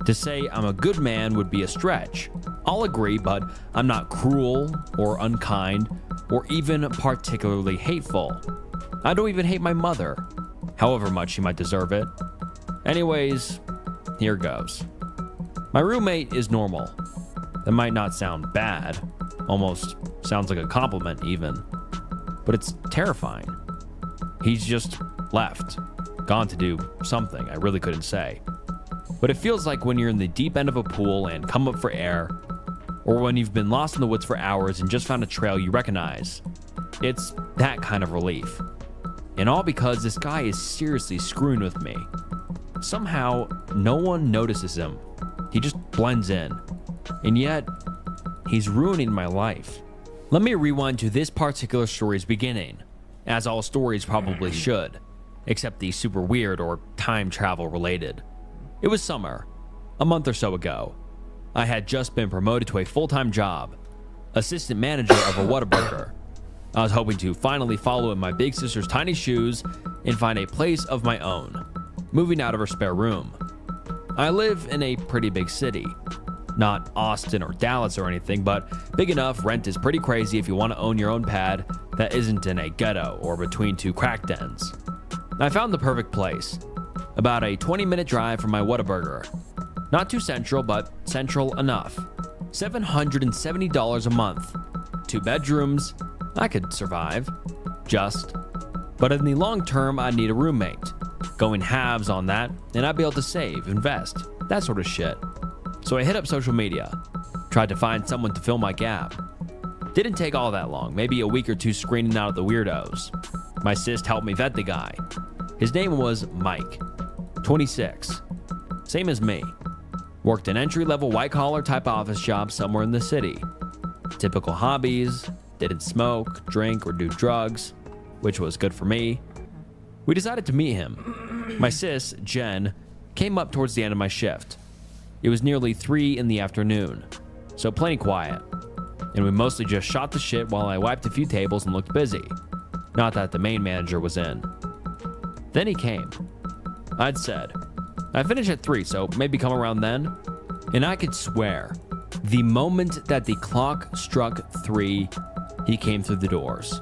To say I'm a good man would be a stretch. I'll agree, but I'm not cruel or unkind or even particularly hateful. I don't even hate my mother, however much she might deserve it. Anyways, here goes. My roommate is normal. That might not sound bad, almost sounds like a compliment even, but it's terrifying. He's just left, gone to do something I really couldn't say. But it feels like when you're in the deep end of a pool and come up for air, or when you've been lost in the woods for hours and just found a trail you recognize. It's that kind of relief. And all because this guy is seriously screwing with me. Somehow, no one notices him. He just blends in. And yet, he's ruining my life. Let me rewind to this particular story's beginning, as all stories probably should, except the super weird or time travel related. It was summer, a month or so ago. I had just been promoted to a full-time job, assistant manager of a Whataburger. I was hoping to finally follow in my big sister's tiny shoes and find a place of my own, moving out of her spare room. I live in a pretty big city. Not Austin or Dallas or anything, but big enough rent is pretty crazy if you want to own your own pad that isn't in a ghetto or between two crack dens. I found the perfect place, about a 20-minute drive from my Whataburger. Not too central, but central enough. $770 a month. 2 bedrooms. I could survive. But in the long term, I'd need a roommate. Going halves on that, and I'd be able to save, invest, that sort of shit. So I hit up social media, tried to find someone to fill my gap. Didn't take all that long, maybe a week or two screening out the weirdos. My sis helped me vet the guy. His name was Mike, 26, same as me. Worked an entry-level white-collar type office job somewhere in the city. Typical hobbies, didn't smoke, drink, or do drugs, which was good for me. We decided to meet him. My sis, Jen, came up towards the end of my shift. It was nearly 3 in the afternoon, so plenty quiet, and we mostly just shot the shit while I wiped a few tables and looked busy. Not that the main manager was in. Then he came. I'd said, I finish at 3, so maybe come around then. And I could swear, the moment that the clock struck 3, he came through the doors.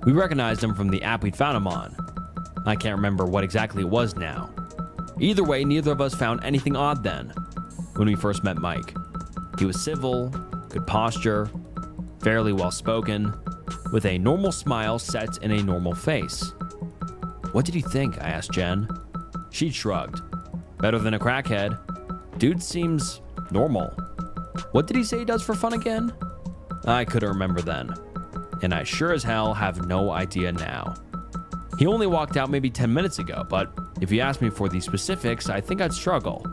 We recognized him from the app we'd found him on. I can't remember what exactly it was now. Either way, neither of us found anything odd then. When we first met Mike, he was civil, good posture, fairly well spoken, with a normal smile set in a normal face. What did you think? I asked Jen. She shrugged. Better than a crackhead. Dude seems normal. What did he say he does for fun again? I couldn't remember then, and I sure as hell have no idea now. He only walked out maybe 10 minutes ago, but if you asked me for the specifics, I think I'd struggle.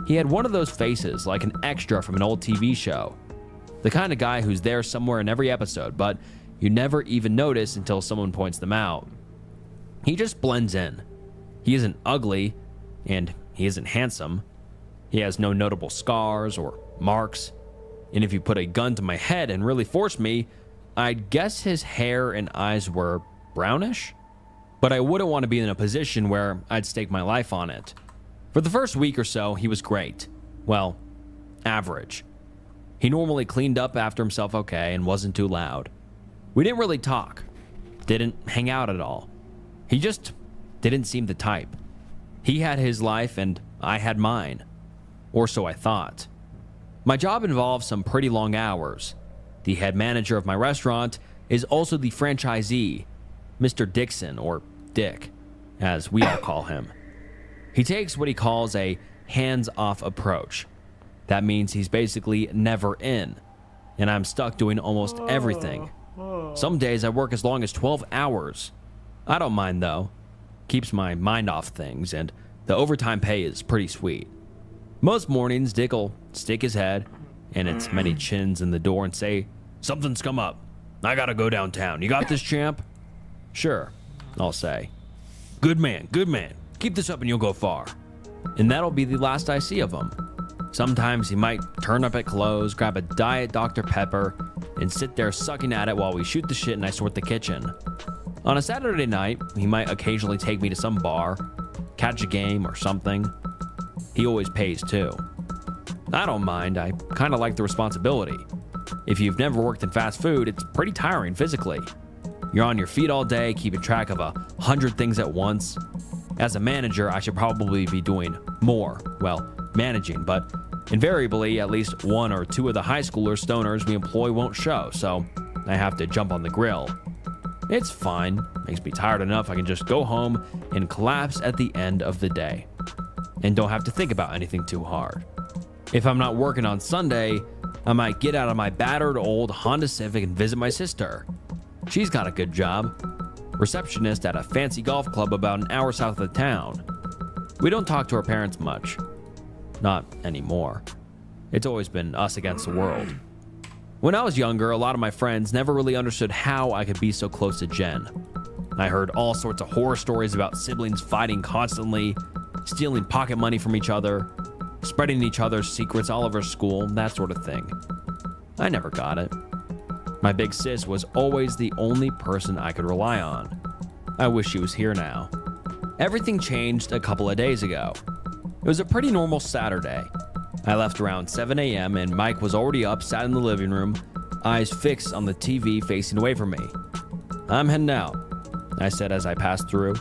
He had one of those faces like an extra from an old TV show. The kind of guy who's there somewhere in every episode, but you never even notice until someone points them out. He just blends in. He isn't ugly, and he isn't handsome. He has no notable scars or marks, and if you put a gun to my head and really forced me, I'd guess his hair and eyes were brownish. But I wouldn't want to be in a position where I'd stake my life on it. For the first week or so, he was great. Well, average. He normally cleaned up after himself okay and wasn't too loud. We didn't really talk. Didn't hang out at all. He just didn't seem the type. He had his life and I had mine. Or so I thought. My job involved some pretty long hours. The head manager of my restaurant is also the franchisee, Mr. Dixon, or Dick, as we all call him. He takes what he calls a hands-off approach. That means he's basically never in, and I'm stuck doing almost everything. Some days I work as long as 12 hours. I don't mind though. Keeps my mind off things, and the overtime pay is pretty sweet. Most mornings, Dick will stick his head and its many chins in the door and say, "Something's come up. I gotta go downtown. You got this, champ?" "Sure," I'll say. Good man. Keep this up and you'll go far." And that'll be the last I see of him. Sometimes he might turn up at close, grab a Diet Dr. Pepper, and sit there sucking at it while we shoot the shit and I sort the kitchen. On a Saturday night, he might occasionally take me to some bar, catch a game or something. He always pays too. I don't mind, I kind of like the responsibility. If you've never worked in fast food, it's pretty tiring physically. You're on your feet all day, keeping track of 100 things at once. As a manager, I should probably be doing more, managing, but invariably, at least 1 or 2 of the high schooler stoners we employ won't show, so I have to jump on the grill. It's fine, makes me tired enough I can just go home and collapse at the end of the day. And don't have to think about anything too hard. If I'm not working on Sunday, I might get out of my battered old Honda Civic and visit my sister. She's got a good job. receptionist at a fancy golf club about an hour south of the town. We don't talk to our parents much. Not anymore. It's always been us against the world. When I was younger, a lot of my friends never really understood how I could be so close to Jen. I heard all sorts of horror stories about siblings fighting constantly, stealing pocket money from each other, spreading each other's secrets all over school, that sort of thing. I never got it. My big sis was always the only person I could rely on. I wish she was here now. Everything changed a couple of days ago. It was a pretty normal Saturday. I left around 7 a.m. and Mike was already up, sat in the living room, eyes fixed on the TV facing away from me. "I'm heading out," I said as I passed through.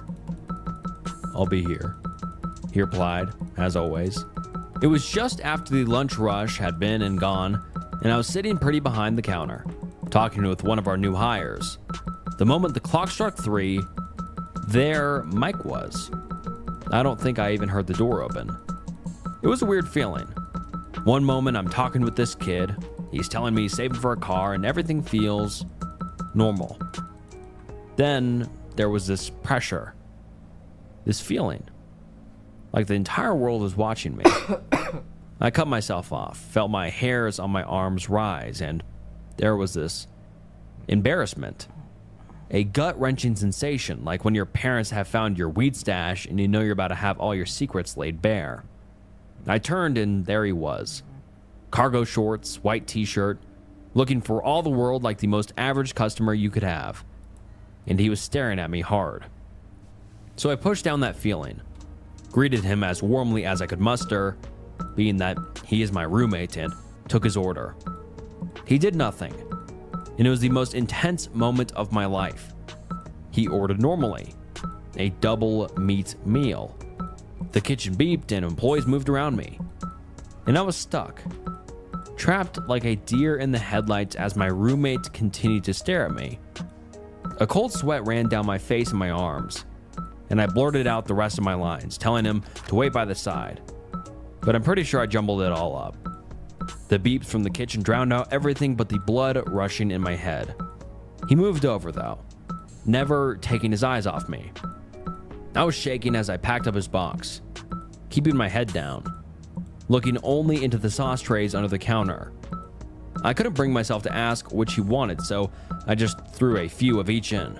"I'll be here," he replied, as always. It was just after the lunch rush had been and gone, and I was sitting pretty behind the counter, talking with one of our new hires. The moment the clock struck 3, there Mike was. I don't think I even heard the door open. It was a weird feeling. One moment I'm talking with this kid, he's telling me he's saving for a car, and everything feels normal. Then there was this pressure, this feeling, like the entire world was watching me. I cut myself off, felt my hairs on my arms rise, and there was this embarrassment. A gut-wrenching sensation, like when your parents have found your weed stash and you know you're about to have all your secrets laid bare. I turned and there he was. Cargo shorts, white t-shirt, looking for all the world like the most average customer you could have. And he was staring at me hard. So I pushed down that feeling, greeted him as warmly as I could muster, being that he is my roommate, and took his order. He did nothing, and it was the most intense moment of my life. He ordered normally, a double meat meal. The kitchen beeped and employees moved around me, and I was stuck, trapped like a deer in the headlights as my roommate continued to stare at me. A cold sweat ran down my face and my arms, and I blurted out the rest of my lines, telling him to wait by the side. But I'm pretty sure I jumbled it all up. The beeps from the kitchen drowned out everything but the blood rushing in my head. He moved over though, never taking his eyes off me. I was shaking as I packed up his box, keeping my head down, looking only into the sauce trays under the counter. I couldn't bring myself to ask which he wanted, so I just threw a few of each in.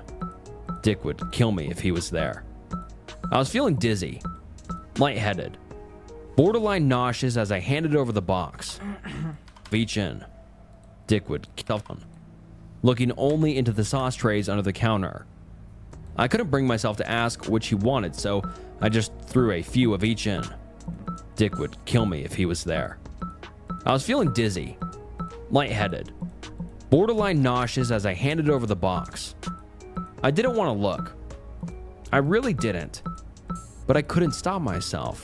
Dick would kill me if he was there. I was feeling dizzy, lightheaded, borderline nauseous as I handed over the box. Each in. Dick would kill him, looking only into the sauce trays under the counter. I couldn't bring myself to ask which he wanted, so I just threw a few of each in. Dick would kill me if he was there. I was feeling dizzy, lightheaded, borderline nauseous as I handed over the box. I didn't want to look. I really didn't, but I couldn't stop myself.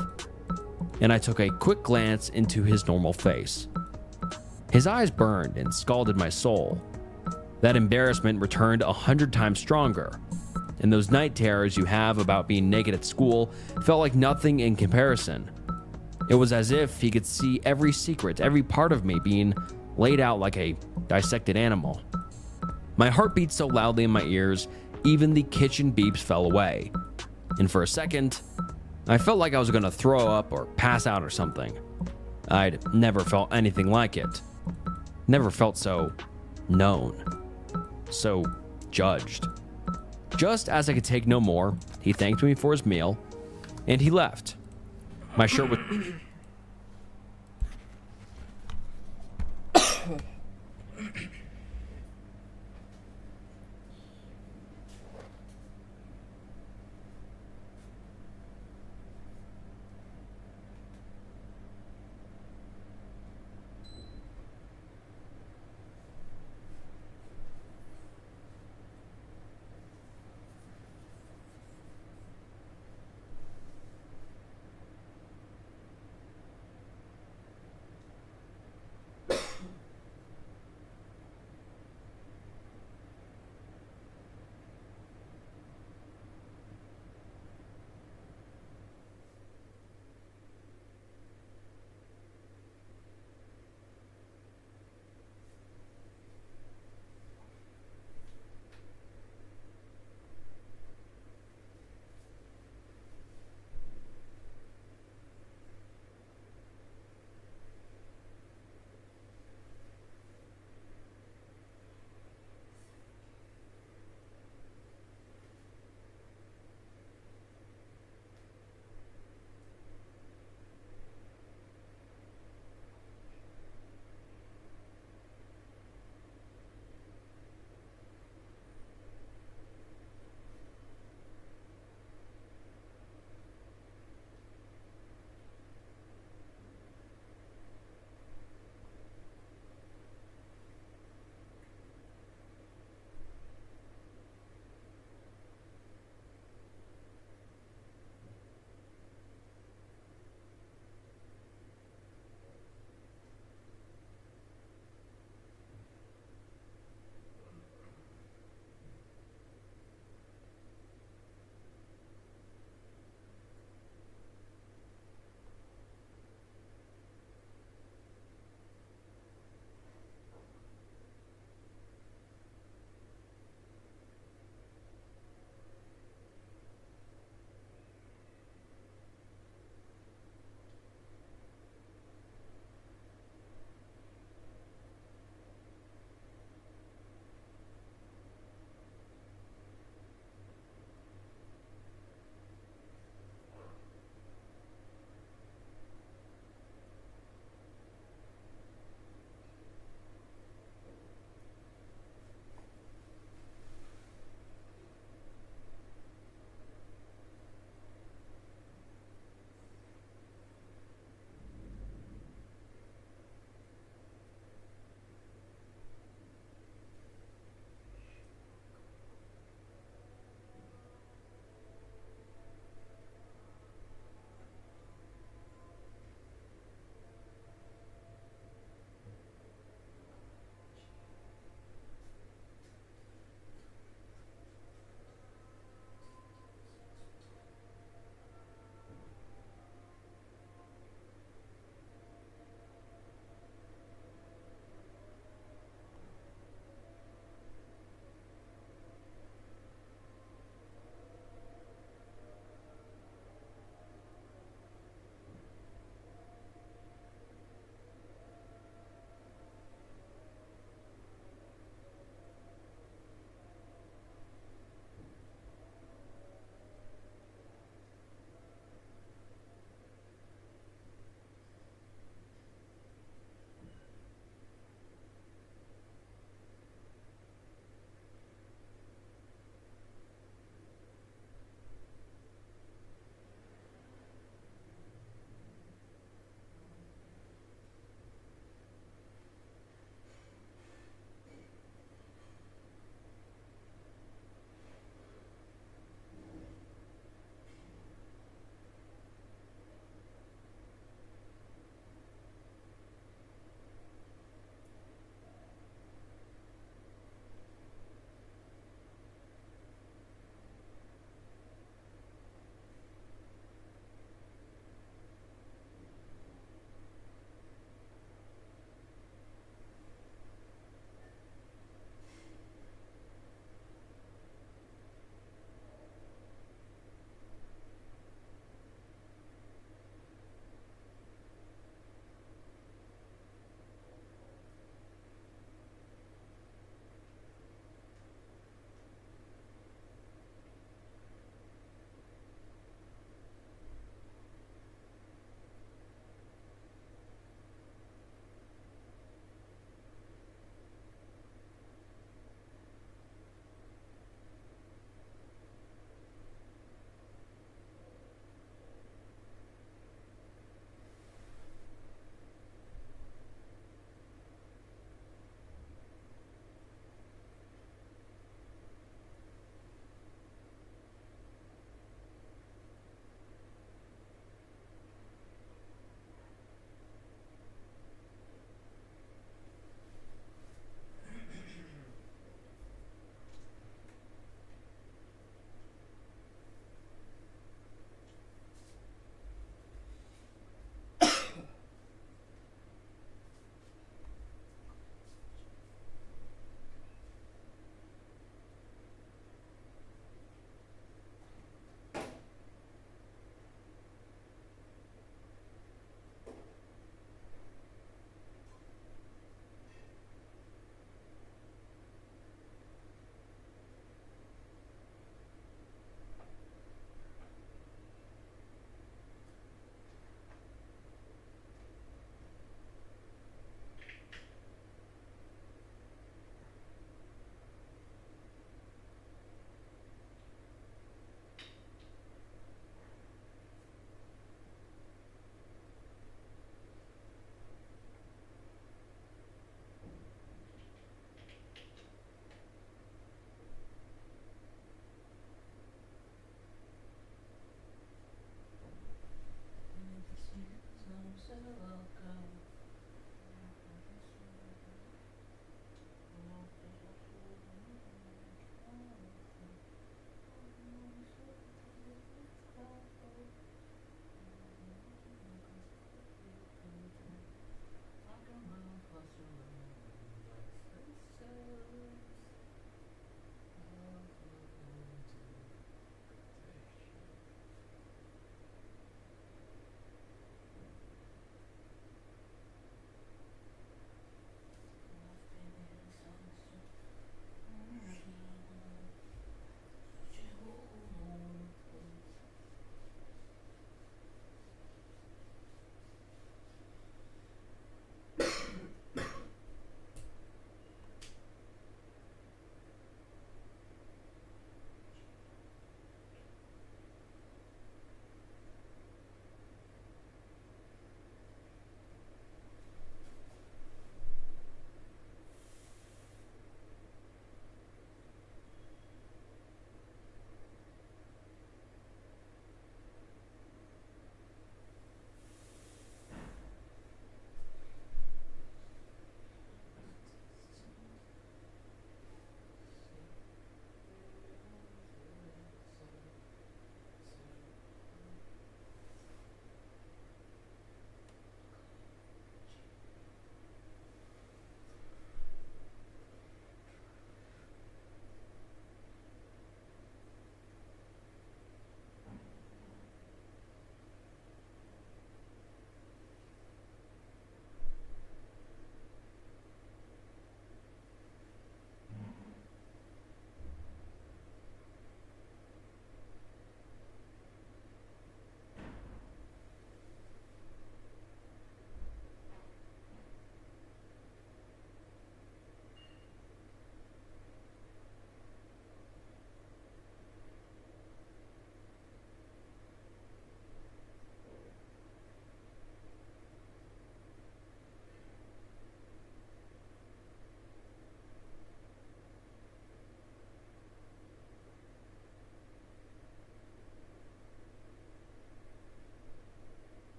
And I took a quick glance into his normal face. His eyes burned and scalded my soul. That embarrassment returned 100 times stronger, and those night terrors you have about being naked at school felt like nothing in comparison. It was as if he could see every secret, every part of me being laid out like a dissected animal. My heart beat so loudly in my ears, even the kitchen beeps fell away. And for a second, I felt like I was going to throw up or pass out or something. I'd never felt anything like it. Never felt so known. So judged. Just as I could take no more, he thanked me for his meal, and he left. My shirt was...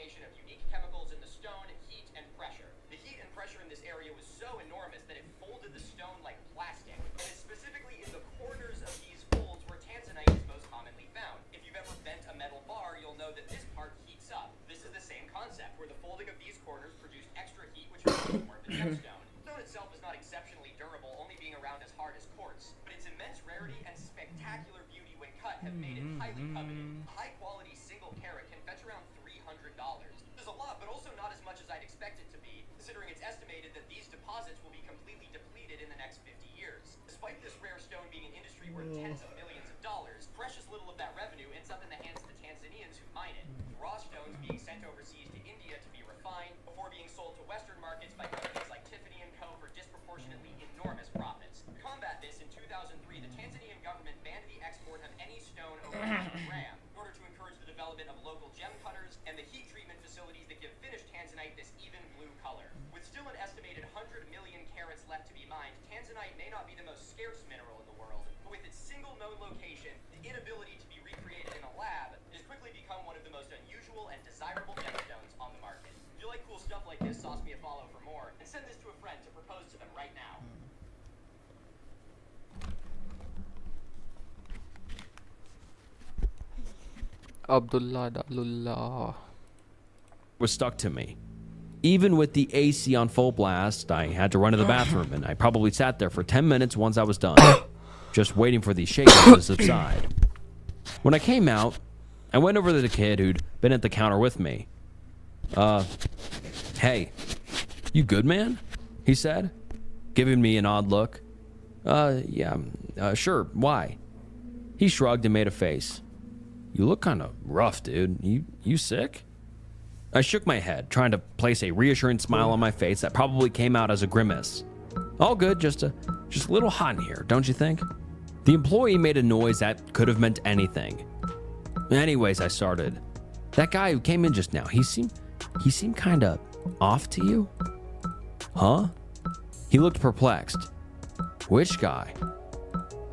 combination of unique chemicals in the stone, heat, and pressure. The heat and pressure in this area was so enormous that it folded the stone like plastic. And it's specifically in the corners of these folds where tanzanite is most commonly found. If you've ever bent a metal bar, you'll know that this part heats up. This is the same concept, where the folding of these corners produced extra heat, which resulted more of the gemstone. Stone itself is not exceptionally durable, only being around as hard as quartz, but its immense rarity and spectacular beauty when cut have made it highly coveted. A high-quality single carat can fetch around $300. There's a lot, but also not as much as I'd expect it to be, considering it's estimated that these deposits will be completely depleted in the next 50 years. Despite this rare stone being an industry worth tens of millions of dollars, precious little of that revenue ends up in the hands of the Tanzanians who mine it. Raw stones being sent overseas to India to be refined before being sold to Western markets by companies like Tiffany & Co. for disproportionately enormous profits. To combat this, in 2003, the Tanzanian government banned the export of any stone over 1 gram in order to encourage the development of local gem cutters and the heat treatment facilities that give finished tanzanite this even blue color. With still an estimated 100 million carats left to be mined, tanzanite may not be the most scarce mineral in the world, but with its single known location, the inability to be recreated in a lab, it has quickly become one of the most unusual and desirable gemstones on the market. If you like cool stuff like this, sauce me a follow for more, and send this to a friend to propose to them right now. Abdullah Dalullah. Was stuck to me. Even with the AC on full blast, I had to run to the bathroom, and I probably sat there for 10 minutes once I was done, just waiting for the shaking to subside. When I came out, I went over to the kid who'd been at the counter with me. Hey, you good, man? He said, giving me an odd look. Yeah, sure, why? He shrugged and made a face. You look kind of rough, dude. You sick? I shook my head, trying to place a reassuring smile on my face that probably came out as a grimace. All good, just a little hot in here, don't you think? The employee made a noise that could have meant anything. Anyways, I started. That guy who came in just now, he seemed kind of off to you? Huh? He looked perplexed. Which guy?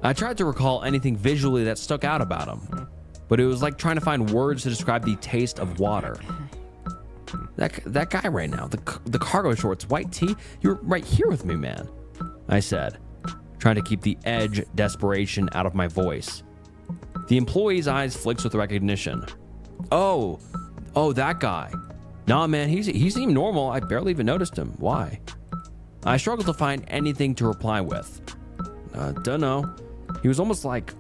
I tried to recall anything visually that stuck out about him, but it was like trying to find words to describe the taste of water. That guy right now, the cargo shorts, white tee, you're right here with me, man, I said, trying to keep the edge desperation out of my voice. The employee's eyes flicked with recognition. Oh, that guy. Nah, man, he seemed normal. I barely even noticed him. Why? I struggled to find anything to reply with. Dunno. He was almost like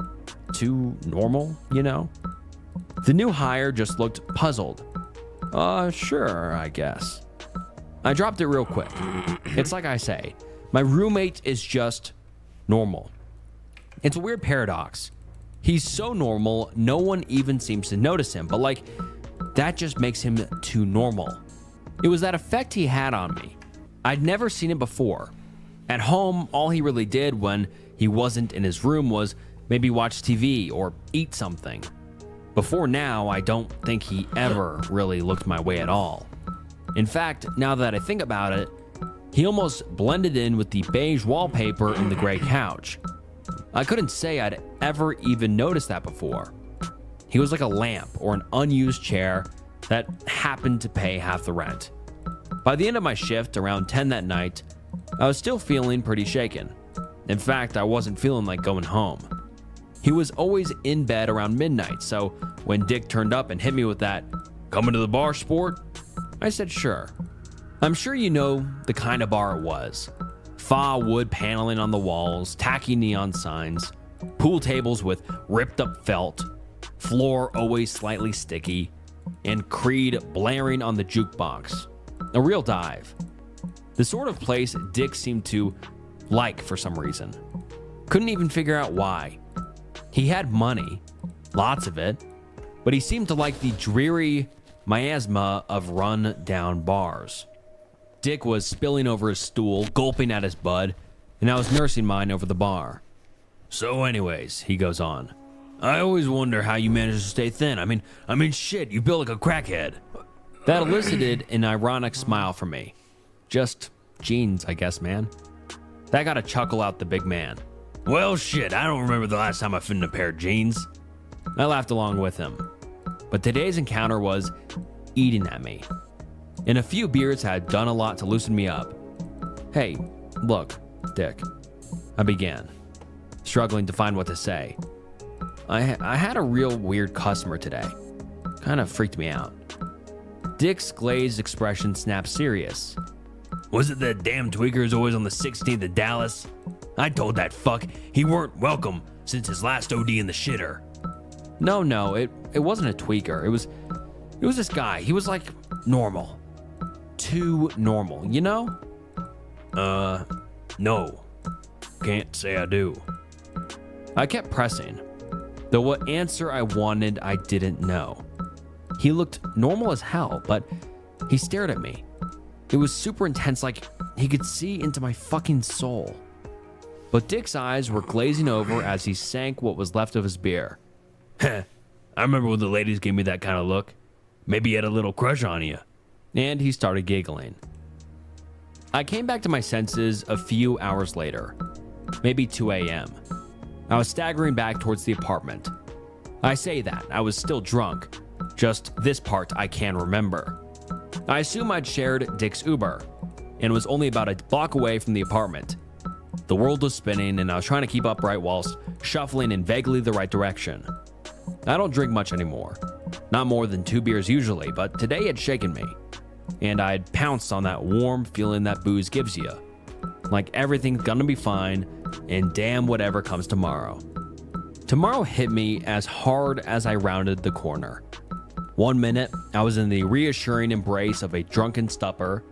too normal, you know? The new hire just looked puzzled. Sure, I guess. I dropped it real quick. It's like I say, my roommate is just normal. It's a weird paradox. He's so normal, no one even seems to notice him, but like, that just makes him too normal. It was that effect he had on me. I'd never seen it before. At home, all he really did when he wasn't in his room was maybe watch TV or eat something. Before now, I don't think he ever really looked my way at all. In fact, now that I think about it, he almost blended in with the beige wallpaper and the gray couch. I couldn't say I'd ever even noticed that before. He was like a lamp or an unused chair that happened to pay half the rent. By the end of my shift, around 10 that night, I was still feeling pretty shaken. In fact, I wasn't feeling like going home. He was always in bed around midnight, so when Dick turned up and hit me with that, "Coming to the bar, sport?" I said sure. I'm sure you know the kind of bar it was. Faux wood paneling on the walls, tacky neon signs, pool tables with ripped up felt, floor always slightly sticky, and Creed blaring on the jukebox. A real dive. The sort of place Dick seemed to like for some reason. Couldn't even figure out why. He had money, lots of it, but he seemed to like the dreary miasma of run-down bars. Dick was spilling over his stool, gulping at his bud, and I was nursing mine over the bar. So anyways, he goes on, I always wonder how you manage to stay thin. I mean, shit, you build like a crackhead. That elicited an ironic smile from me. Just jeans, I guess, man. That got a chuckle out the big man. Well, shit, I don't remember the last time I fit in a pair of jeans. I laughed along with him. But today's encounter was eating at me. And a few beers had done a lot to loosen me up. "Hey, look, Dick," I began, struggling to find what to say. I had a real weird customer today. Kind of freaked me out. Dick's glazed expression snapped serious. "Was it that damn tweaker who's always on the 16th of Dallas? I told that fuck he weren't welcome since his last OD in the shitter." No, it wasn't a tweaker. It was this guy. He was like normal. Too normal, you know? No. Can't say I do." I kept pressing, though what answer I wanted I didn't know. He looked normal as hell, but he stared at me. It was super intense, like he could see into my fucking soul. But Dick's eyes were glazing over as he sank what was left of his beer. "Heh, I remember when the ladies gave me that kind of look. Maybe he had a little crush on you." And he started giggling. I came back to my senses a few hours later, maybe 2 a.m. I was staggering back towards the apartment. I say that, I was still drunk. Just this part I can remember. I assume I'd shared Dick's Uber, and was only about a block away from the apartment. The world was spinning, and I was trying to keep upright whilst shuffling in vaguely the right direction. I don't drink much anymore. Not more than 2 beers usually, but today had shaken me. And I'd pounced on that warm feeling that booze gives you. Like everything's gonna be fine, and damn whatever comes tomorrow. Tomorrow hit me as hard as I rounded the corner. 1 minute, I was in the reassuring embrace of a drunken stupor.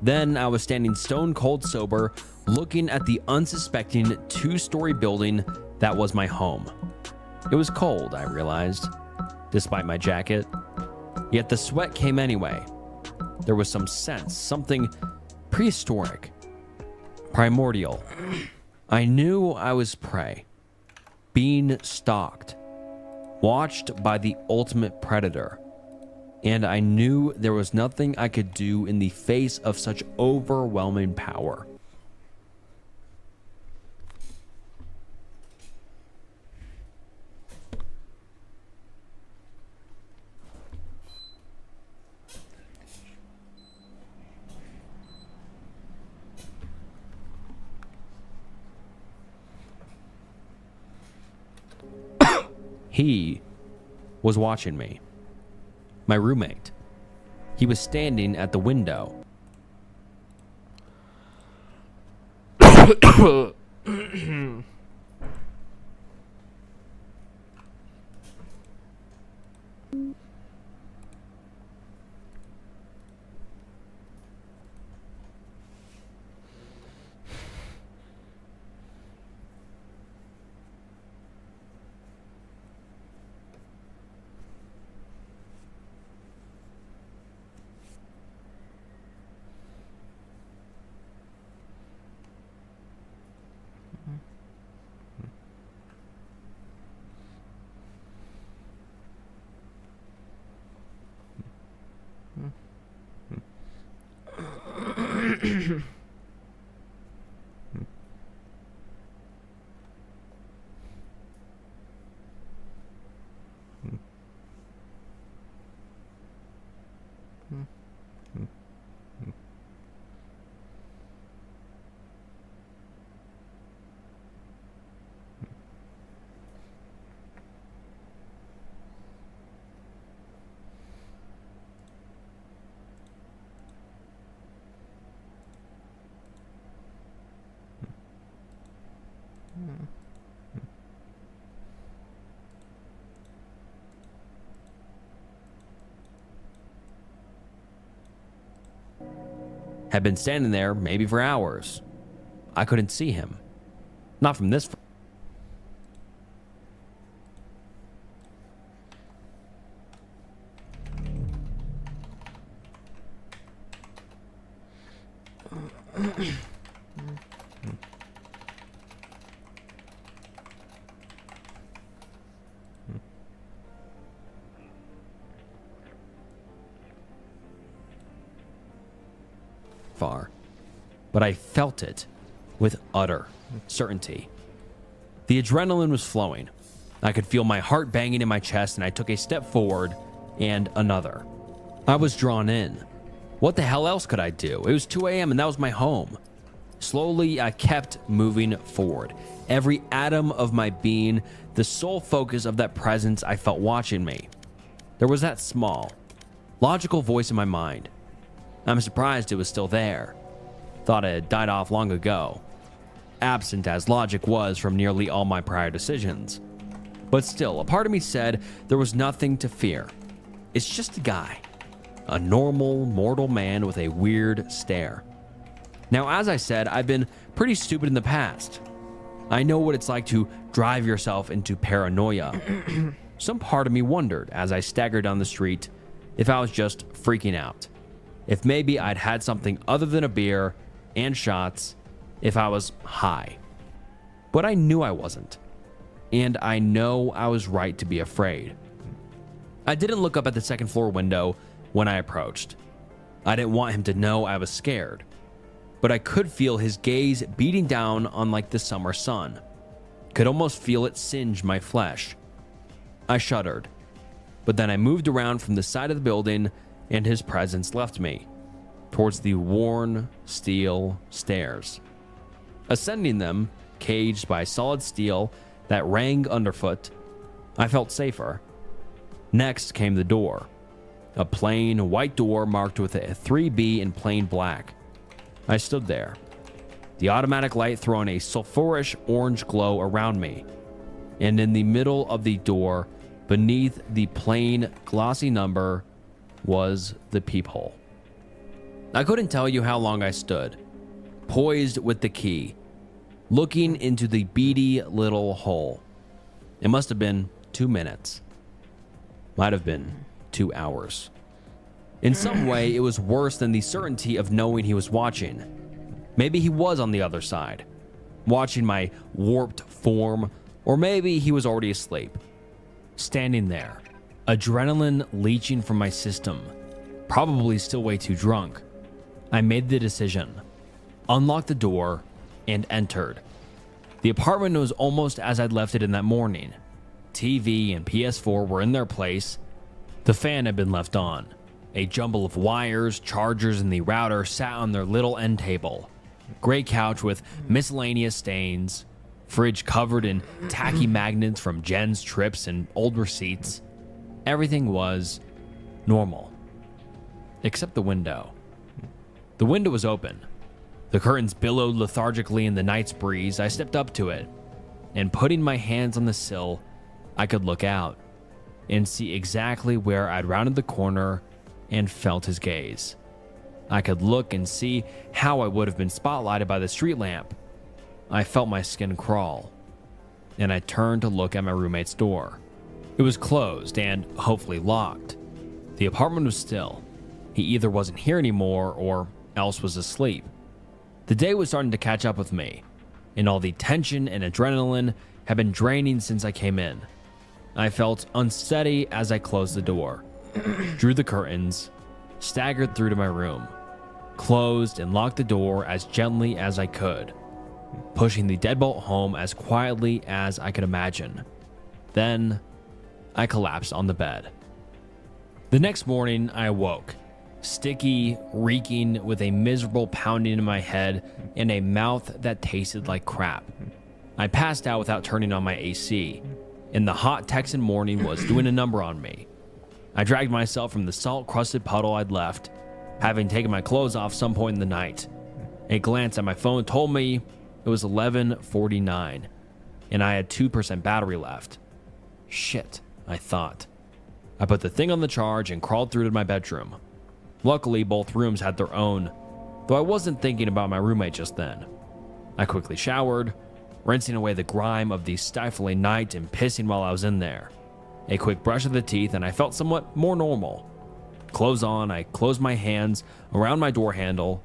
Then I was standing stone cold sober, looking at the unsuspecting 2-story building that was my home. It was cold, I realized, despite my jacket. Yet the sweat came anyway. There was some sense, something prehistoric, primordial. I knew I was prey, being stalked, watched by the ultimate predator. And I knew there was nothing I could do in the face of such overwhelming power. He was watching me. My roommate. He was standing at the window. Had been standing there maybe for hours. I couldn't see him. Not from this. Far, but I felt it with utter certainty. The adrenaline was flowing. I could feel my heart banging in my chest, and I took a step forward and another. I was drawn in. What the hell else could I do? It was 2 a.m. and that was my home. Slowly, I kept moving forward. Every atom of my being, the sole focus of that presence I felt watching me. There was that small, logical voice in my mind. I'm surprised it was still there. Thought it had died off long ago. Absent as logic was from nearly all my prior decisions. But still, a part of me said there was nothing to fear. It's just a guy. A normal, mortal man with a weird stare. Now, as I said, I've been pretty stupid in the past. I know what it's like to drive yourself into paranoia. Some part of me wondered as I staggered down the street if I was just freaking out. If maybe I'd had something other than a beer and shots, if I was high. But I knew I wasn't. And I know I was right to be afraid. I didn't look up at the second floor window when I approached. I didn't want him to know I was scared. But I could feel his gaze beating down on like the summer sun. Could almost feel it singe my flesh. I shuddered. But then I moved around from the side of the building and his presence left me, towards the worn steel stairs. Ascending them, caged by solid steel that rang underfoot, I felt safer. Next came the door. A plain white door marked with a 3B in plain black. I stood there, the automatic light throwing a sulphurish orange glow around me, and in the middle of the door, beneath the plain glossy number, was the peephole. I couldn't tell you how long I stood, poised with the key, looking into the beady little hole. It must have been 2 minutes. Might have been 2 hours. In some way, it was worse than the certainty of knowing he was watching. Maybe he was on the other side, watching my warped form, or maybe he was already asleep. Standing there, adrenaline leaching from my system, probably still way too drunk, I made the decision, unlocked the door, and entered. The apartment was almost as I'd left it in that morning. TV and PS4 were in their place. The fan had been left on. A jumble of wires, chargers, and the router sat on their little end table. Gray couch with miscellaneous stains. Fridge covered in tacky magnets from Jen's trips and old receipts. Everything was normal. Except the window. The window was open. The curtains billowed lethargically in the night's breeze. I stepped up to it, and putting my hands on the sill, I could look out and see exactly where I'd rounded the corner and felt his gaze. I could look and see how I would have been spotlighted by the street lamp. I felt my skin crawl, and I turned to look at my roommate's door. It was closed and hopefully locked. The apartment was still. He either wasn't here anymore or else was asleep. The day was starting to catch up with me, and all the tension and adrenaline had been draining since I came in. I felt unsteady as I closed the door, drew the curtains, staggered through to my room, closed and locked the door as gently as I could, pushing the deadbolt home as quietly as I could imagine. Then I collapsed on the bed. The next morning, I awoke, sticky, reeking, with a miserable pounding in my head and a mouth that tasted like crap. I passed out without turning on my AC, and the hot Texan morning was doing a number on me. I dragged myself from the salt-crusted puddle I'd left, having taken my clothes off some point in the night. A glance at my phone told me it was 11:49, and I had 2% battery left. Shit, I thought. I put the thing on the charge and crawled through to my bedroom. Luckily, both rooms had their own, though I wasn't thinking about my roommate just then. I quickly showered, rinsing away the grime of the stifling night and pissing while I was in there. A quick brush of the teeth and I felt somewhat more normal. Clothes on, I closed my hands around my door handle,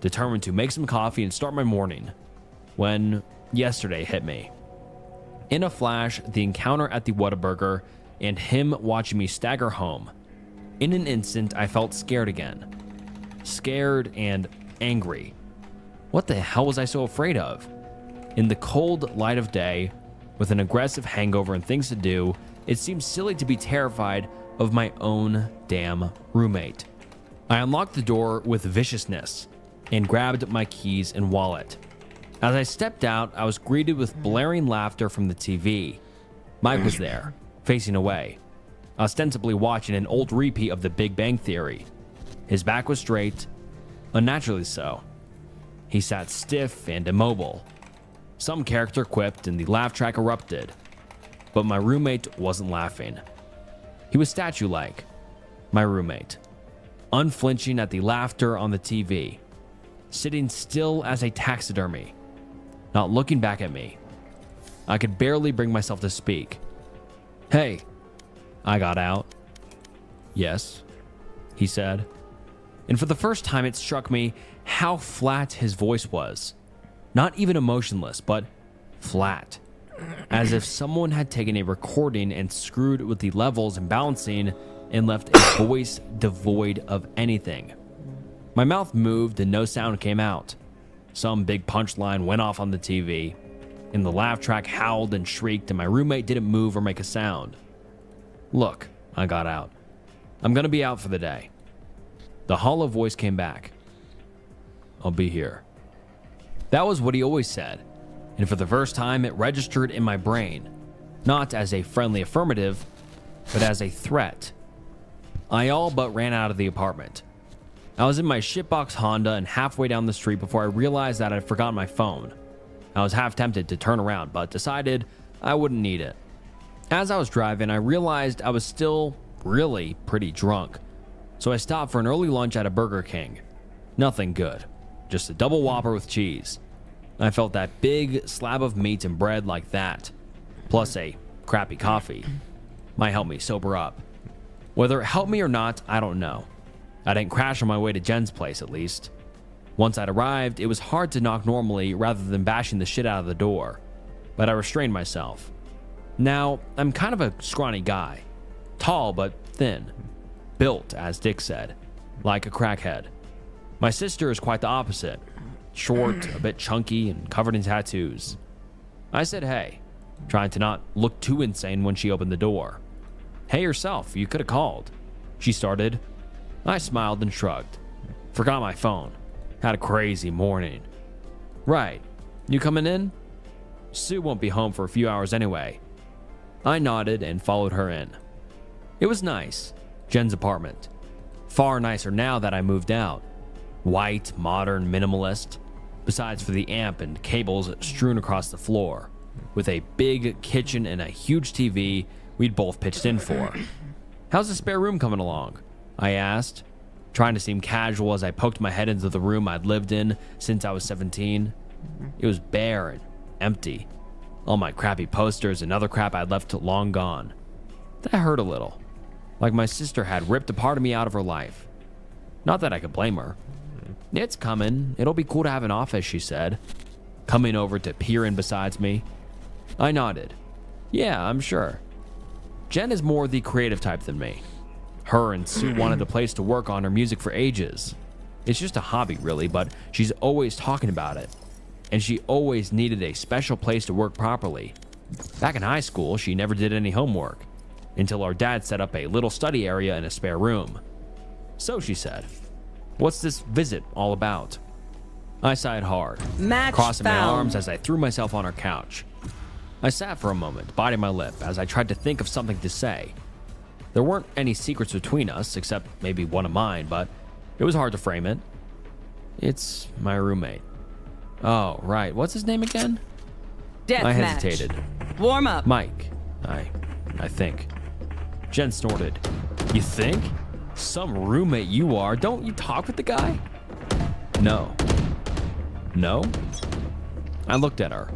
determined to make some coffee and start my morning, when yesterday hit me. In a flash, the encounter at the Whataburger and him watching me stagger home. In an instant, I felt scared again. Scared and angry. What the hell was I so afraid of? In the cold light of day, with an aggressive hangover and things to do, it seemed silly to be terrified of my own damn roommate. I unlocked the door with viciousness and grabbed my keys and wallet. As I stepped out, I was greeted with blaring laughter from the TV. Mike was there, facing away, ostensibly watching an old repeat of The Big Bang Theory. His back was straight, unnaturally so. He sat stiff and immobile. Some character quipped and the laugh track erupted, but my roommate wasn't laughing. He was statue-like, my roommate, unflinching at the laughter on the TV, sitting still as a taxidermy, not looking back at me. I could barely bring myself to speak. "Hey," I got out. "Yes," he said. And for the first time, it struck me how flat his voice was. Not even emotionless, but flat. As if someone had taken a recording and screwed with the levels and balancing and left a voice devoid of anything. My mouth moved and no sound came out. Some big punchline went off on the TV, and the laugh track howled and shrieked, and my roommate didn't move or make a sound. "Look," I got out. "I'm gonna be out for the day." The hollow voice came back. "I'll be here." That was what he always said, and for the first time it registered in my brain, not as a friendly affirmative, but as a threat. I all but ran out of the apartment. I was in my shitbox Honda and halfway down the street before I realized that I'd forgotten my phone. I was half tempted to turn around, but decided I wouldn't need it. As I was driving, I realized I was still really pretty drunk, so I stopped for an early lunch at a Burger King. Nothing good, just a double Whopper with cheese. I felt that big slab of meat and bread like that, plus a crappy coffee, might help me sober up. Whether it helped me or not, I don't know. I didn't crash on my way to Jen's place, at least. Once I'd arrived, it was hard to knock normally rather than bashing the shit out of the door, but I restrained myself. Now, I'm kind of a scrawny guy, tall but thin, built, as Dick said, like a crackhead. My sister is quite the opposite, short, a bit chunky, and covered in tattoos. I said hey, trying to not look too insane when she opened the door. "Hey yourself, you could have called," she started. I smiled and shrugged. Forgot my phone. Had a crazy morning. "Right. You coming in? Sue won't be home for a few hours anyway." I nodded and followed her in. It was nice. Jen's apartment. Far nicer now that I moved out. White, modern, minimalist. Besides for the amp and cables strewn across the floor. With a big kitchen and a huge TV we'd both pitched in for. "How's the spare room coming along?" I asked, trying to seem casual as I poked my head into the room I'd lived in since I was 17. It was bare and empty. All my crappy posters and other crap I'd left long gone. That hurt a little. Like my sister had ripped a part of me out of her life. Not that I could blame her. "It's coming. It'll be cool to have an office," she said, coming over to peer in beside me. I nodded. "Yeah, I'm sure." Jen is more the creative type than me. Her and Sue wanted a place to work on her music for ages. It's just a hobby, really, but she's always talking about it. And she always needed a special place to work properly. Back in high school, she never did any homework, until our dad set up a little study area in a spare room. "So," she said, "what's this visit all about?" I sighed hard, Match crossing my found. arms as I threw myself on her couch. I sat for a moment, biting my lip as I tried to think of something to say. There weren't any secrets between us, except maybe one of mine, but it was hard to frame it. "It's my roommate." "Oh, right. What's his name again?" Death I match. hesitated. Warm up. "Mike. I think." Jen snorted. "You think? Some roommate you are. Don't you talk with the guy?" "No." "No?" I looked at her,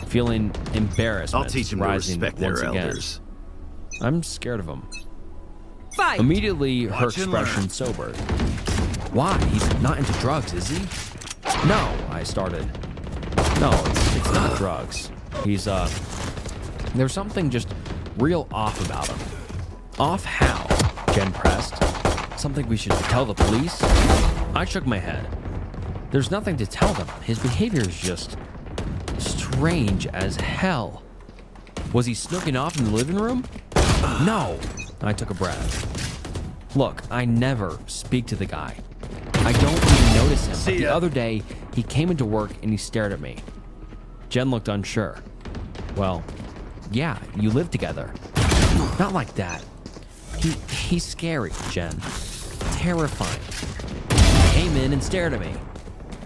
feeling embarrassment I'll teach him to rising respect their once again. elders. I'm scared of him. Fight. Immediately, her Watch and learn. expression sobered. "Why? He's not into drugs, is he?" "No," I started. "No, it's not drugs. He's, there's something just real off about him." "Off how?" Jen pressed. "Something we should tell the police?" I shook my head. "There's nothing to tell them. His behavior is just strange as hell." "Was he snooking off in the living room?" "No. I took a breath. Look, I never speak to the guy. I don't even notice him. But the other day, he came into work and he stared at me. Jen looked unsure. Well, yeah, you live together. Not like that. He's scary, Jen. Terrifying. He came in and stared at me,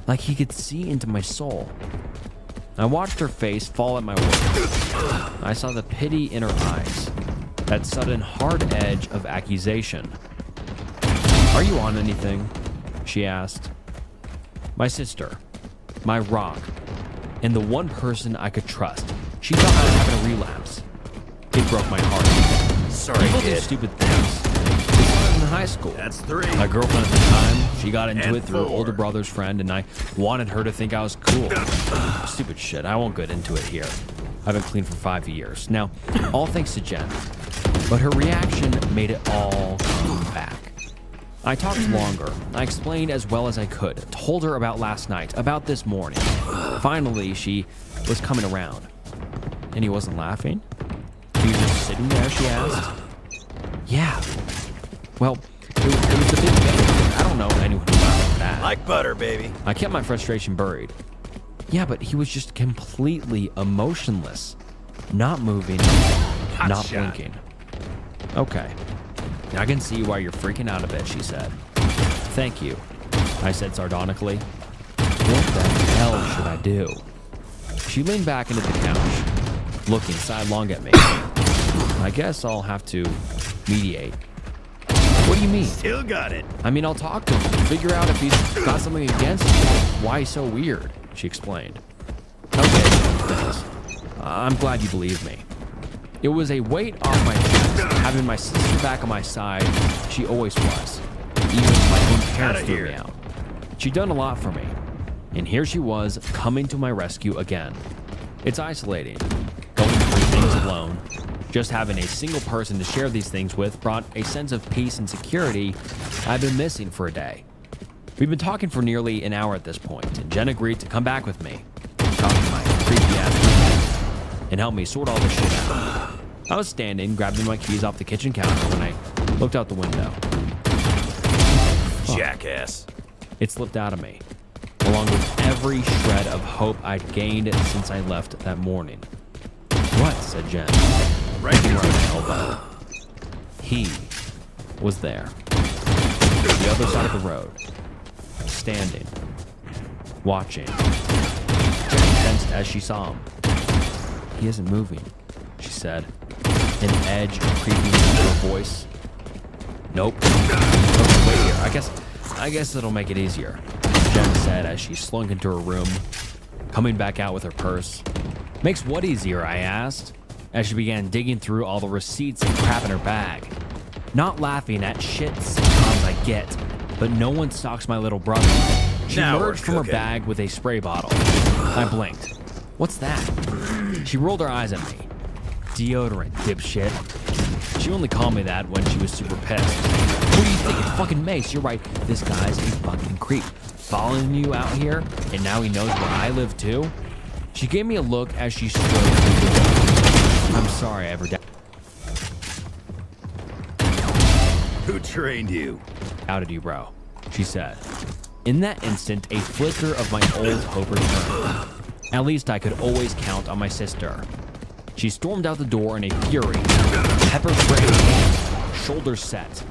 like he could see into my soul. I watched her face fall at my words. I saw the pity in her eyes, that sudden hard edge of accusation. Are you on anything? She asked. My sister, my rock, and the one person I could trust. She thought I was having a relapse. It broke my heart. Sorry, People do kid. stupid things. This was in high school. That's 3. My girlfriend at the time, she got into And it through her 4. older brother's friend, and I wanted her to think I was cool. Stupid shit. I won't get into it here. I've been clean for 5 years. Now, all thanks to Jen. But her reaction made it all come back. I talked longer. I explained as well as I could. Told her about last night, about this morning. Finally, she was coming around. And he wasn't laughing? He was just sitting there, she asked. Yeah. Well, it was the big bang. I don't know anyone who laughed at that. Like butter, baby. I kept my frustration buried. Yeah, but he was just completely emotionless. Not moving, not shot. blinking. Okay. I can see why you're freaking out a bit, she said. Thank you, I said sardonically. What the hell should I do? She leaned back into the couch, looking sidelong at me. I guess I'll have to mediate. What do you mean? Still got it. I mean, I'll talk to him, figure out if he's got something against you, why he's so weird, she explained. Okay, thanks. I'm glad you believe me. It was a weight off my chest, having my sister back on my side. She always was. Even my own parents threw me out. She'd done a lot for me. And here she was, coming to my rescue again. It's isolating, going through things alone. Just having a single person to share these things with brought a sense of peace and security I've been missing for a day. We've been talking for nearly an hour at this point, and Jen agreed to come back with me, talk to my creepy ass roommate, and help me sort all this shit out. I was standing, grabbing my keys off the kitchen counter when I looked out the window. Jackass. It slipped out of me, along with every shred of hope I'd gained since I left that morning. What? Said Jen. Right here. Right my elbow. He was there. The other side of the road. Standing. Watching. Jen tensed as she saw him. He isn't moving, she said, an edge creeping into her voice. Nope. Okay, wait here. I guess it'll make it easier, Jen said as she slunk into her room, coming back out with her purse. Makes what easier? I asked, as she began digging through all the receipts and crap in her bag. Not laughing at shit sometimes I get, but no one stalks my little brother. She Now we're emerged from her cooking. bag with a spray bottle. I blinked. What's that? She rolled her eyes at me. Deodorant, dipshit. She only called me that when she was super pissed. What do you think? It's fucking Mace. You're right. This guy's a fucking creep. Following you out here, and now he knows where I live too? She gave me a look as she strode through the door. I'm sorry I ever Who trained you? doubted you, bro, she said. In that instant, a flicker of my old hope returned. At least I could always count on my sister. She stormed out the door in a fury, pepper spray in hand, shoulders set.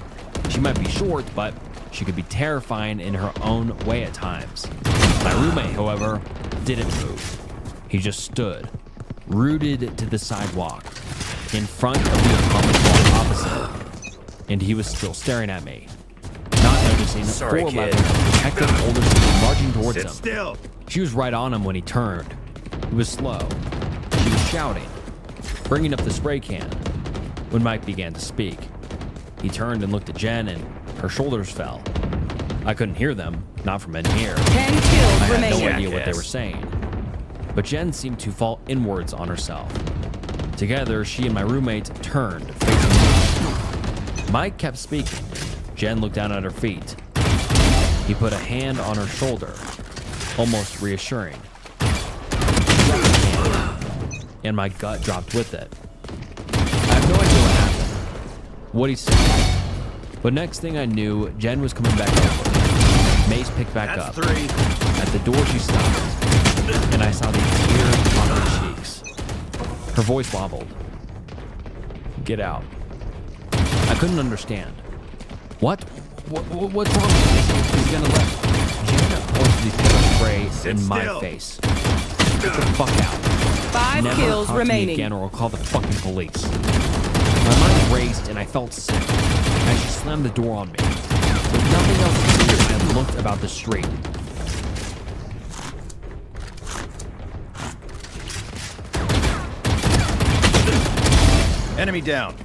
She might be short, but she could be terrifying in her own way at times. My roommate, however, didn't move. He just stood, rooted to the sidewalk, in front of the apartment wall opposite. And he was still staring at me, not noticing Sorry, 4'11" kid. protective older sister marching towards Sit him. still. She was right on him when he turned. It was slow. She was shouting, bringing up the spray can. When Mike began to speak, he turned and looked at Jen, and her shoulders fell. I couldn't hear them, not from in here. 10 kills I had no remaining. idea what they Jackass. were saying. But Jen seemed to fall inwards on herself. Together, she and my roommate turned, facing me. Mike kept speaking. Jen looked down at her feet. He put a hand on her shoulder, almost reassuring. He dropped the hand, and my gut dropped with it. I have no idea what happened. what he said. But next thing I knew, Jen was coming back down. Mace picked back up. At the door, she stopped, and I saw the tears on her cheeks. Her voice wobbled. Get out. I couldn't understand. What's wrong with him? He's gonna let Jen poison the pepper spray in my face. Get the fuck out. 5 Never kills talk to me remaining. again, or I'll call the fucking police. My mind raced and I felt sick as she slammed the door on me. With nothing else to do, I looked about the street. Enemy down.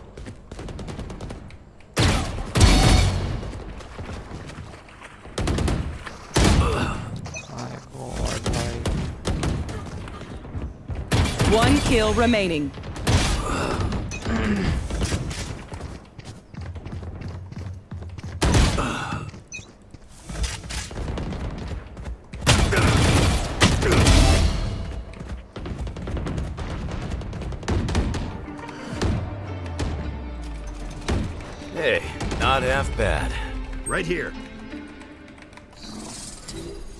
My God, भाई. 1 kill remaining. Hey, not half bad. Right here.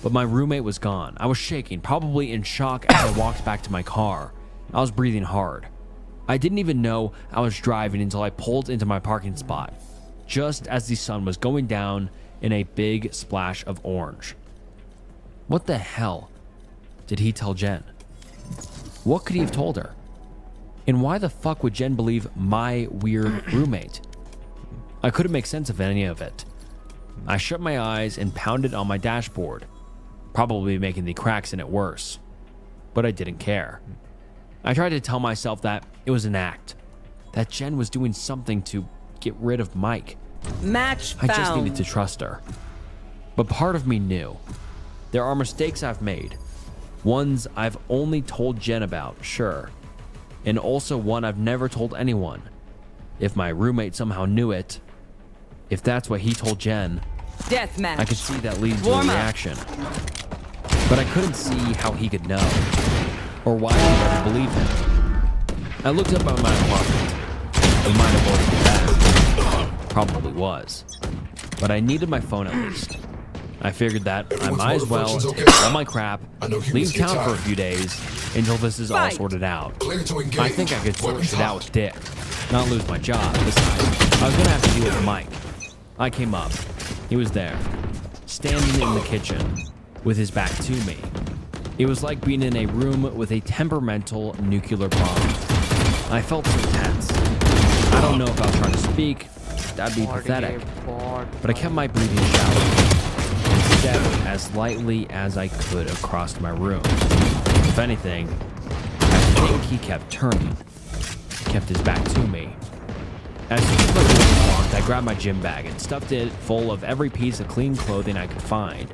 But my roommate was gone. I was shaking, probably in shock as I walked back to my car. I was breathing hard. I didn't even know I was driving until I pulled into my parking spot, just as the sun was going down in a big splash of orange. What the hell did he tell Jen? What could he have told her? And why the fuck would Jen believe my weird roommate? I couldn't make sense of any of it. I shut my eyes and pounded on my dashboard, probably making the cracks in it worse. But I didn't care. I tried to tell myself that it was an act, that Jen was doing something to get rid of Mike. Match I found. just needed to trust her. But part of me knew. There are mistakes I've made. Ones I've only told Jen about, sure. And also one I've never told anyone. If my roommate somehow knew it, if that's what he told Jen, Deathmatch. I could see that leading to a Warm up. reaction. But I couldn't see how he could know, or why I would believe him. I looked up at my apartment. It might have already been bad. Probably was. But I needed my phone at least. I figured that I might as well take all my crap, leave town for a few days until this is all Fight. sorted out. I think I could sort shit out with Dick, not lose my job. Besides, I was gonna have to deal with Mike. I came up. He was there, standing in the kitchen, with his back to me. It was like being in a room with a temperamental nuclear bomb. I felt so tense. I don't know if I was trying to speak. That'd be pathetic. But I kept my breathing shallow and stepped as lightly as I could across my room. If anything, I think he kept turning. He kept his back to me. As soon as the door was locked, I grabbed my gym bag and stuffed it full of every piece of clean clothing I could find.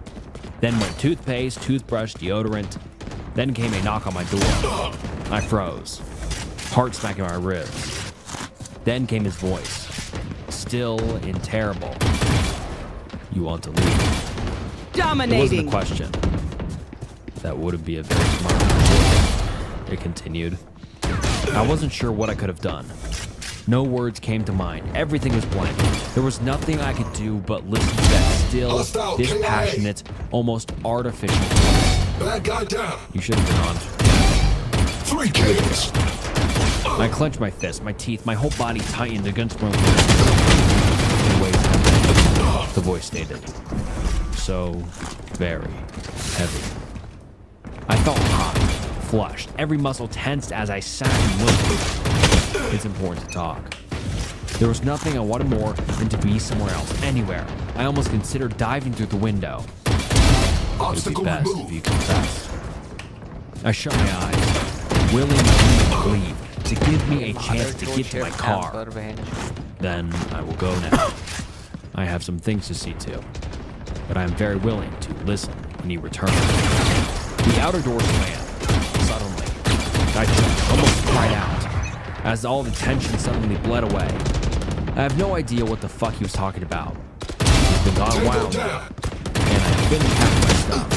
Then went toothpaste, toothbrush, deodorant. Then came a knock on my door. I froze, heart smacking my ribs. Then came his voice, still in terrible. You want to leave? It Dominating. wasn't a question. That wouldn't be a very smart question. It continued. I wasn't sure what I could have done. No words came to mind. Everything was blank. There was nothing I could do but listen to that still, dispassionate, almost artificial voice. Bad guy down. You should have been on. 3 kills. I clenched my fist, my teeth, my whole body tightened against my lips. Wait. The voice stated. So very heavy. I felt hot, flushed, every muscle tensed as I sat and listened. It's important to talk. There was nothing I wanted more than to be somewhere else, anywhere. I almost considered diving through the window. It would be best if you confessed. I shut my eyes, willing to leave, to give me a chance to get to my car. Then I will go now. I have some things to see to, but I am very willing to listen when he returns. The outer door slammed, suddenly. I just almost cried out, as all the tension suddenly bled away. I have no idea what the fuck he was talking about. He's been gone a while now, and I've been packing my stuff.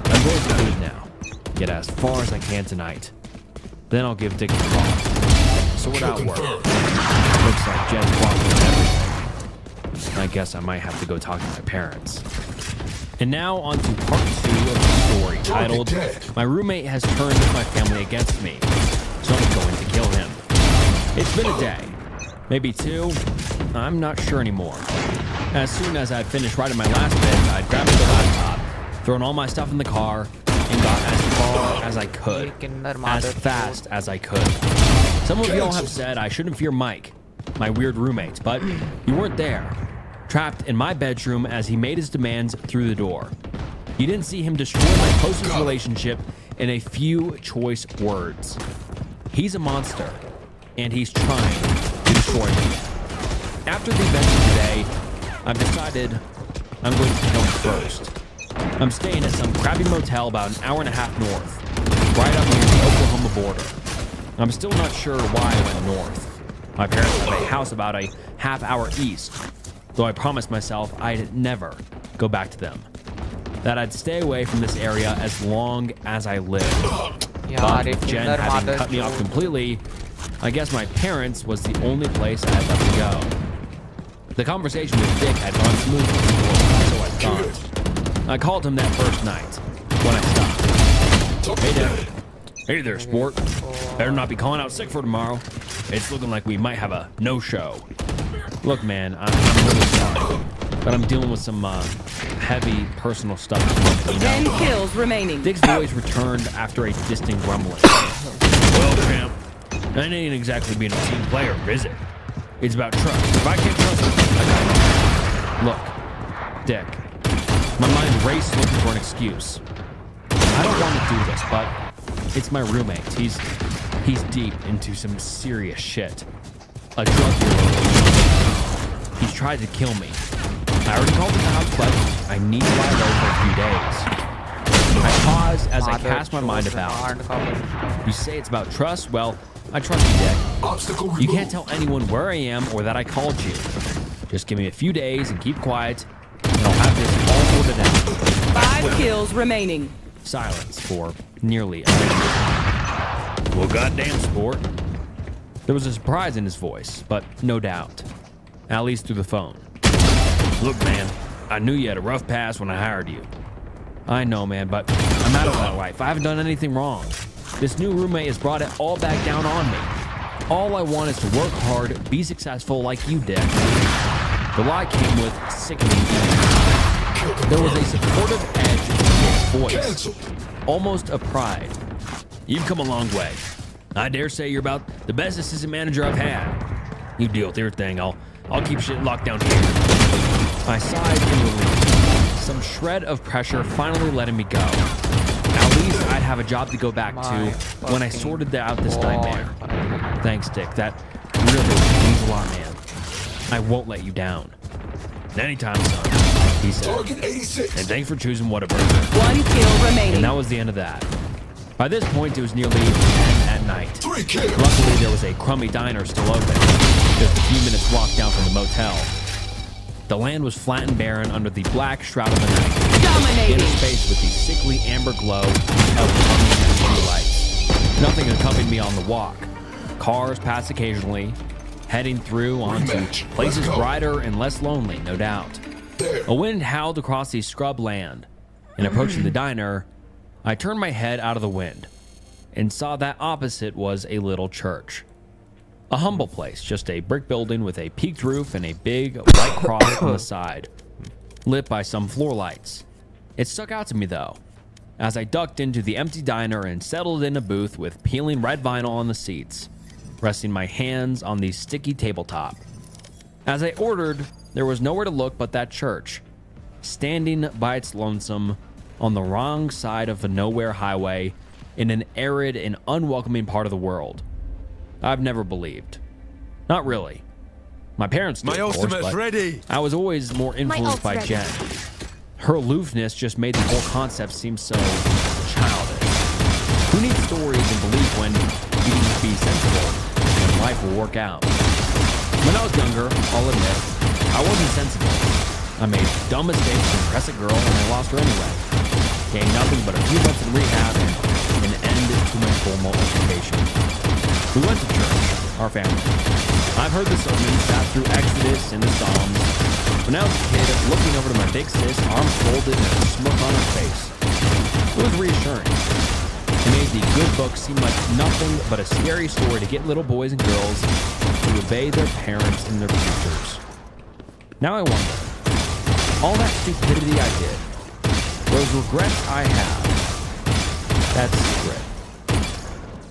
I'm going to leave now, get as far as I can tonight. Then I'll give Dick a call. sort out work. Looks like Jen's blocking everything. I guess I might have to go talk to my parents. And now on to part 2 of the story, titled, My Roommate Has Turned My Family Against Me, so I'm going to kill him. It's been a day. Maybe 2. I'm not sure anymore. As soon as I'd finished writing my last bit, I'd grabbed the laptop, thrown all my stuff in the car, and got as far as I could. As fast as I could. Some of y'all have said I shouldn't fear Mike, my weird roommate, but you weren't there. Trapped in my bedroom as he made his demands through the door. You didn't see him destroy my closest relationship in a few choice words. He's a monster, and he's trying to destroy me. After the events of today, I've decided I'm going to kill him first. I'm staying at some crappy motel about an hour and a half north, right up near the Oklahoma border. I'm still not sure why I went north. My parents have a house about a half hour east, though I promised myself I'd never go back to them. That I'd stay away from this area as long as I lived. But with Jen having cut me off completely, I guess my parents was the only place I had left to go. The conversation with Dick had gone smoothly, so I thought. I called him that first night, when I stopped. Hey there. Hey there, sport. Better not be calling out sick for tomorrow. It's looking like we might have a no-show. Look, man, I'm really sorry, but I'm dealing with some heavy personal stuff. 10 kills remaining. Dick's voice returned after a distant rumbling. Well, champ, that ain't exactly being a team player, is it? It's about trust. If I can't trust him, I got it. Look, Dick, my mind raced looking for an excuse. I don't want to do this, but it's my roommate. He's deep into some serious shit. A drug dealer. He's tried to kill me. I already called the cops, but I need to lie low for a few days. I paused as I cast my mind about. You say it's about trust? Well, I trust you, Dick. You can't tell anyone where I am or that I called you. Just give me a few days and keep quiet, and I'll have this all sorted out. 5 kills remaining. Silence for nearly a minute. Well, goddamn, sport. There was a surprise in his voice, but no doubt. At least through the phone. Look, man, I knew you had a rough past when I hired you. I know, man, but I'm out of that life. I haven't done anything wrong. This new roommate has brought it all back down on me. All I want is to work hard, be successful like you did. The lie came with sickening ease. There was a supportive edge in his voice, almost a pride. You've come a long way. I dare say you're about the best assistant manager I've had. You deal with your thing. I'll keep shit locked down here. I sighed in relief. Some shred of pressure finally letting me go. At least I'd have a job to go back to when I sorted out this nightmare. Thanks, Dick. That really means a lot, man. I won't let you down. Anytime, son, he said. And thanks for choosing Whataburger. 1 kill remaining. And that was the end of that. By this point, it was nearly 10 at night. Luckily, there was a crummy diner still open, just a few minutes walk down from the motel. The land was flat and barren under the black shroud of the night. Dominating. In a space with the sickly amber glow of street lights. Nothing accompanied me on the walk. Cars passed occasionally, heading through onto places brighter and less lonely, no doubt. A wind howled across the scrub land, and approaching the diner, I turned my head out of the wind and saw that opposite was a little church. A humble place, just a brick building with a peaked roof and a big white cross on the side, lit by some floor lights. It stuck out to me though, as I ducked into the empty diner and settled in a booth with peeling red vinyl on the seats, resting my hands on the sticky tabletop. As I ordered, there was nowhere to look but that church, standing by its lonesome on the wrong side of a nowhere highway in an arid and unwelcoming part of the world. I've never believed. Not really. My parents did, of course, but ready. I was always more influenced by Jen. Her aloofness just made the whole concept seem so childish. Who needs stories and belief when you can just be sensible and life will work out? When I was younger, I'll admit, I wasn't sensible. I made dumb mistakes to impress a girl and I lost her anyway. Gained nothing but a few months in rehab and an end to my formal education. We went to church. our family. I've heard the sermons sat through Exodus and the Psalms. When I was a kid, looking over to my big sis, arms folded and a smirk on her face. It was reassuring. It made the good book seem like nothing but a scary story to get little boys and girls to obey their parents in their futures. Now I wonder, all that stupidity I did, those regrets I have, that secret.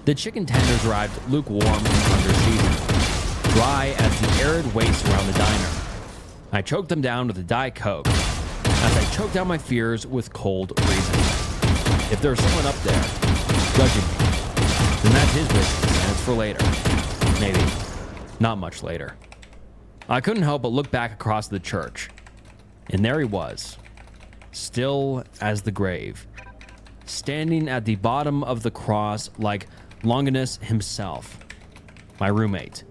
The chicken tenders arrived lukewarm and under seasoned, dry as the arid waste around the diner. I choked them down with a Diet Coke, as I choked down my fears with cold reason. If there's someone up there judging me, then that's his business, and it's for later. Maybe not much later. I couldn't help but look back across the church, and there he was, still as the grave, standing at the bottom of the cross like Longinus himself, my roommate.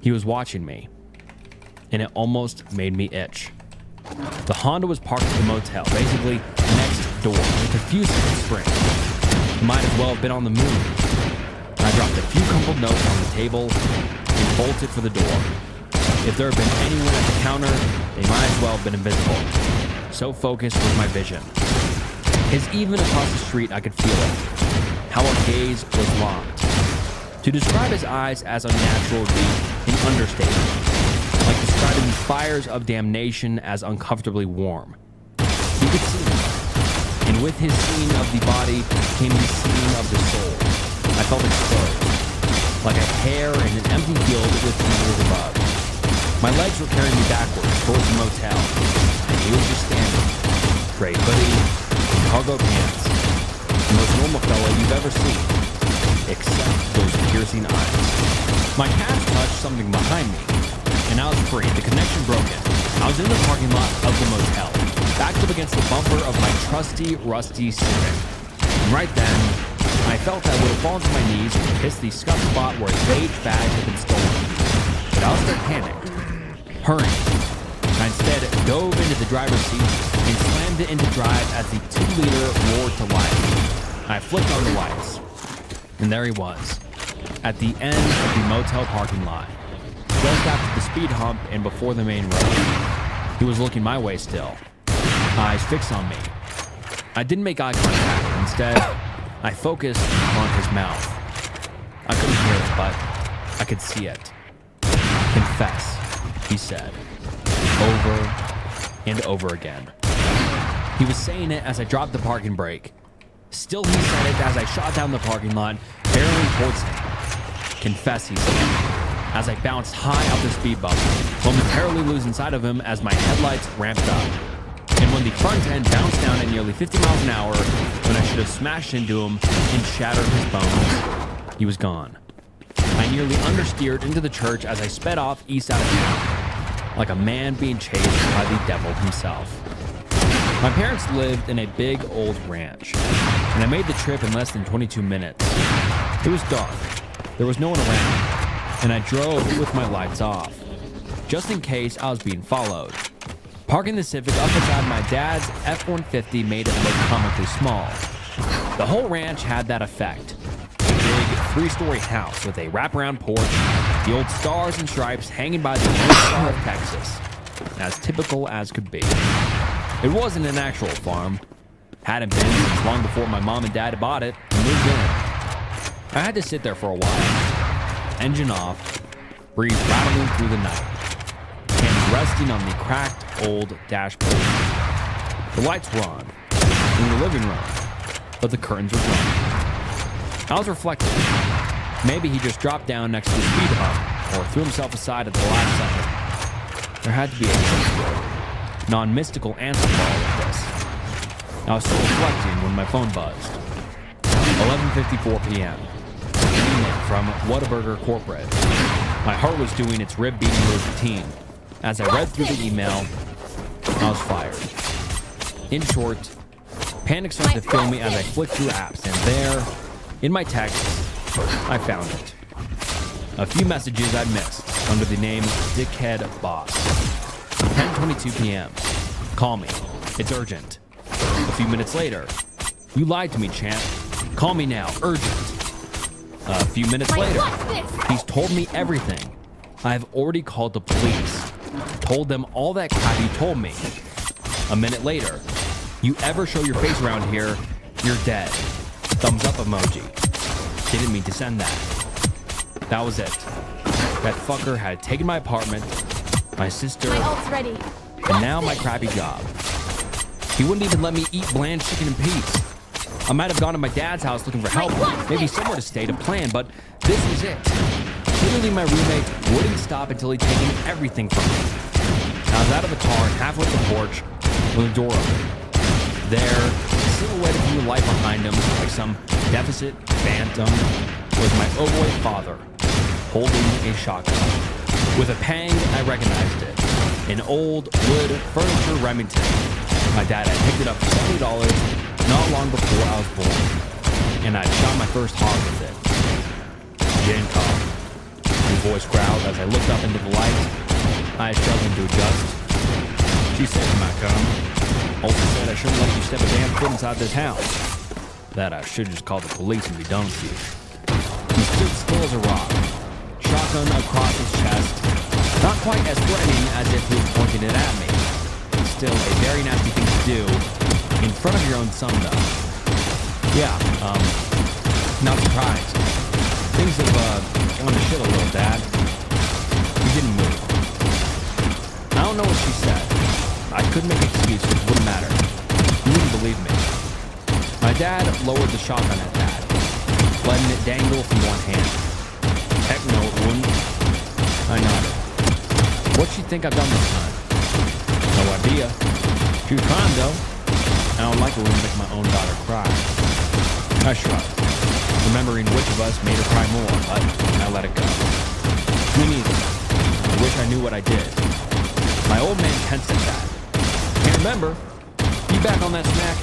He was watching me, and it almost made me itch. The Honda was parked at the motel, basically next door, with a few second springs. It might as well have been on the moon. I dropped a few crumpled notes on the table and bolted for the door. If there had been anyone at the counter, they might as well have been invisible. So focused was my vision. As even across the street, I could feel it. How our gaze was locked. To describe his eyes as unnatural would be an understatement, like describing the fires of damnation as uncomfortably warm. He could see me, and with his seeing of the body came the seeing of the soul. I felt exposed, like a hare in an empty field with fingers above. My legs were carrying me backwards towards the motel, and he was just standing, gray hoodie, cargo pants, the most normal fella you've ever seen, except those piercing eyes. My calf touched something behind me, and I was free, the connection broken. I was in the parking lot of the motel, backed up against the bumper of my trusty, rusty Civic. And right then, I felt I would have fallen to my knees and kissed the scuff spot where his beige badge had been stolen. But I was still panicked, hurrying. I instead dove into the driver's seat and slammed it into drive as the 2-liter roared to life. I flicked on the lights, and there he was, at the end of the motel parking lot, just after the speed hump and before the main road. He was looking my way still, eyes fixed on me. I didn't make eye contact. Instead, I focused on his mouth. I couldn't hear it, but I could see it. Confess, he said, over and over again. He was saying it as I dropped the parking brake. Still he said it as I shot down the parking lot, barreling towards him. Confess, he said, as I bounced high off the speed bump, momentarily losing sight of him as my headlights ramped up. And when the front end bounced down at nearly 50 miles an hour, when I should have smashed into him and shattered his bones, he was gone. I nearly understeered into the church as I sped off east out of town, like a man being chased by the devil himself. My parents lived in a big old ranch, and I made the trip in less than 22 minutes. It was dark, there was no one around, and I drove with my lights off, just in case I was being followed. Parking the Civic up beside my dad's F-150 made it look comically small. The whole ranch had that effect. A big 3-story house with a wraparound porch, the old stars and stripes hanging by the North Star of Texas, as typical as could be. It wasn't an actual farm. Hadn't been since long before my mom and dad bought it and moved in. I had to sit there for a while. Engine off, breeze rattling through the night, hands resting on the cracked old dashboard. The lights were on in the living room, but the curtains were drawn. I was reflecting. Maybe he just dropped down next to the speed hump or threw himself aside at the last second. There had to be a non-mystical answer to all of this. I was still reflecting when my phone buzzed. 11:54 p.m. Email from Whataburger Corporate. My heart was doing its rib-beating routine. As I read through the email, I was fired. In short, panic started to fill me as I flicked through apps, and there, in my text, I found it. A few messages I'd missed under the name Dickhead Boss. 10:22 p.m. Call me. It's urgent. A few minutes later. You lied to me, champ. Call me now. Urgent. A few minutes Like, later, what's this? he's told me everything. I've already called the police. Told them all that crap you told me. A minute later, you ever show your face around here, you're dead. Thumbs up emoji. Didn't mean to send that. That was it. That fucker had taken my apartment, my sister, My ult's ready. and now my crappy job. He wouldn't even let me eat bland chicken in peace. I might have gone to my dad's house looking for help, maybe somewhere to stay to plan, but this was it. Literally, my roommate wouldn't stop until he'd taken everything from me. I was out of the car and halfway to the porch with the door open. There, silhouetted from the light behind him like some deficit phantom, was my overweight father holding a shotgun. With a pang, I recognized it. An old wood furniture Remington. My dad had picked it up for $70 not long before I was born, and I'd shot my first hog with it. Jen called. His voice growled as I looked up into the light. I struggled to adjust. She said to my come. Also said I shouldn't let you step a damn foot inside this house. That I should just call the police and be done with you. He stood still as a rock, shotgun across his chest, not quite as threatening as if he was pointing it at me. Still a very nasty thing to do in front of your own son, though. Yeah, not surprised. Things have gone to shit a little, Dad. You didn't move. I don't know what she said. I couldn't make excuses, wouldn't matter. You wouldn't believe me. My dad lowered the shotgun at that, letting it dangle from one hand. Heck no, it wouldn't. I nodded. What'd she think I've done this time? No idea. She was crying, though. I don't like it when I make my own daughter cry. I shrugged, remembering which of us made her cry more, but I let it go. Me neither. I wish I knew what I did. My old man tensed at that. Can't remember. You back on that smack?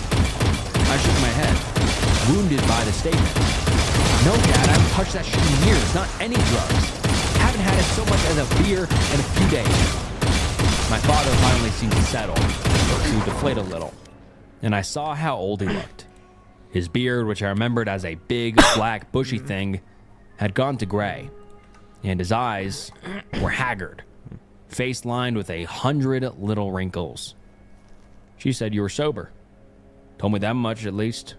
I shook my head, wounded by the statement. No, Dad, I haven't touched that shit in years, not any drugs. Haven't had it so much as a beer in a few days. My father finally seemed to settle, or to deflate a little, and I saw how old he looked. His beard, which I remembered as a big, black, bushy thing, had gone to gray, and his eyes were haggard, face lined with 100 little wrinkles. She said you were sober. Told me that much, at least.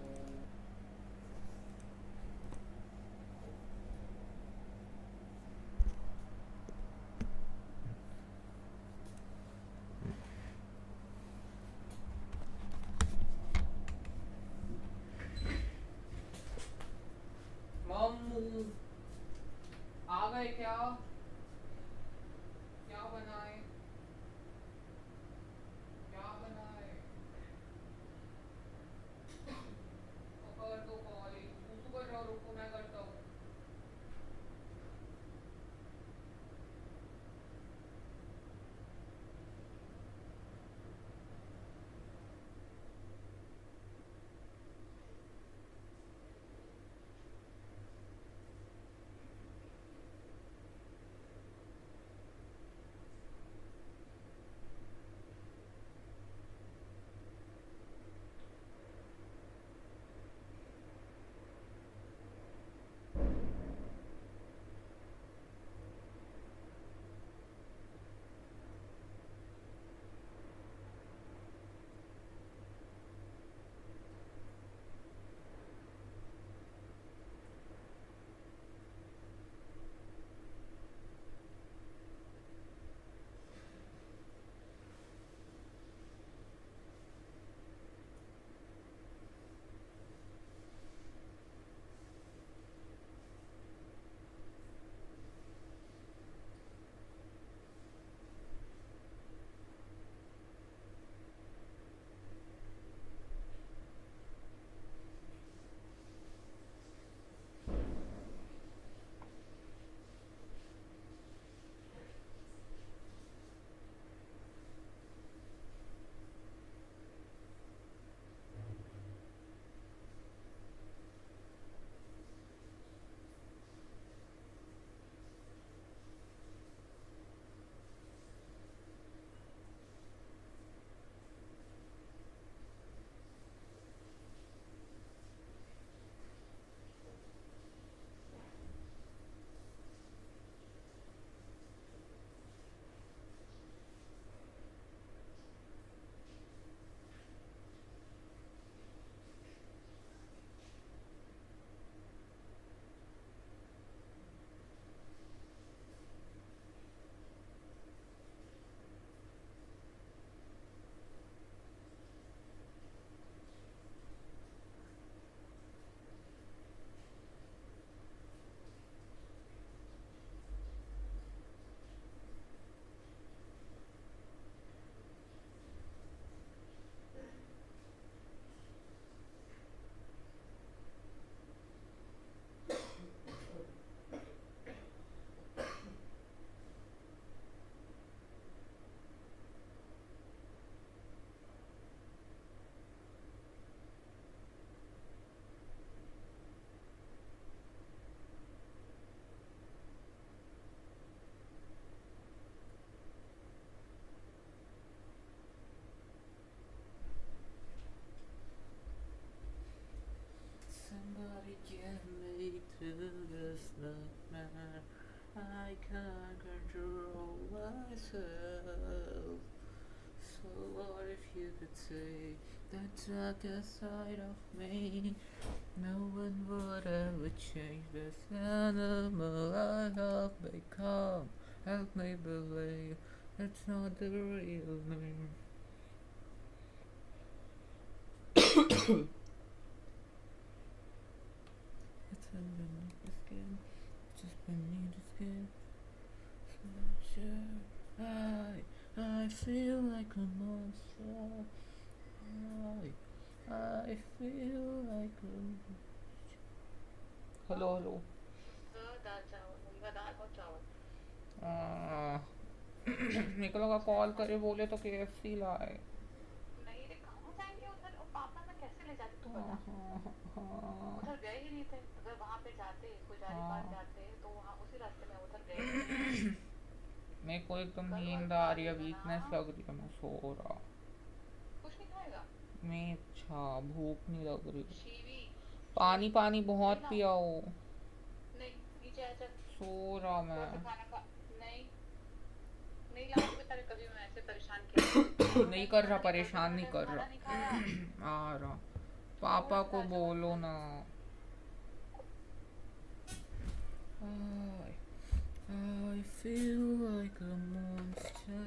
Mamu आ गए क्या क्या बनाए क्या बनाए कर दो call तू कर रहा रुको मैं करता हूँ man. I can't control myself. So what if you could say the darkest side of me? No one would ever change this animal I have become. Help me believe it's not the real me. It's underneath the skin, just beneath the skin. I feel like a monster. I feel like a hello. दाल चावल उनका दाल और चावल मेरे को लगा call करे बोले तो KFC लाए नहीं रे कहाँ जाएंगे उधर और पापा मैं कैसे ले जाती तू बता उधर गए ही नहीं थे अगर वहाँ पे जाते पुजारी पास जाते तो वहाँ उसी रास्ते में उधर गए मेरे को एकदम नींद आ रही है वीकनेस लग रही है मैं सो रहा कुछ नहीं खाएगा मैं अच्छा भूख नहीं लग रही शीवी पानी बहुत पिया हो नहीं नीचे आ जा सो रहा मैं खाना खा नहीं लाऊंगी तेरे कभी मैं ऐसे परेशान किया नहीं कर रहा परेशान नहीं कर रहा आ रहा पापा को बोलो ना I feel like a monster.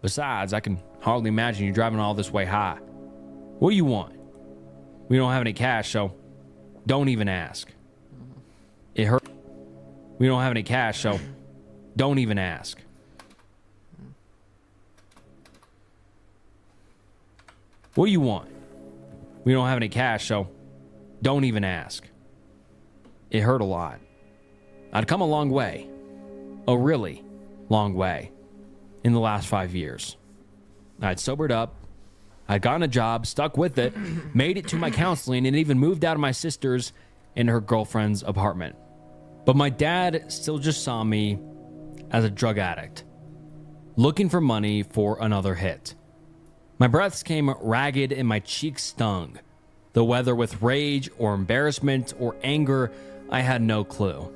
Besides, I can hardly imagine you driving all this way high. What do you want? We don't have any cash, so don't even ask. It hurt. We don't have any cash, so don't even ask. What do you want? We don't have any cash, so don't even ask. It hurt a lot. I'd come a long way. A really long way. In the last 5 years. I'd sobered up. I'd gotten a job, stuck with it, made it to my counseling, and even moved out of my sister's and her girlfriend's apartment. But my dad still just saw me as a drug addict, looking for money for another hit. My breaths came ragged and my cheeks stung. The whether with rage or embarrassment or anger, I had no clue.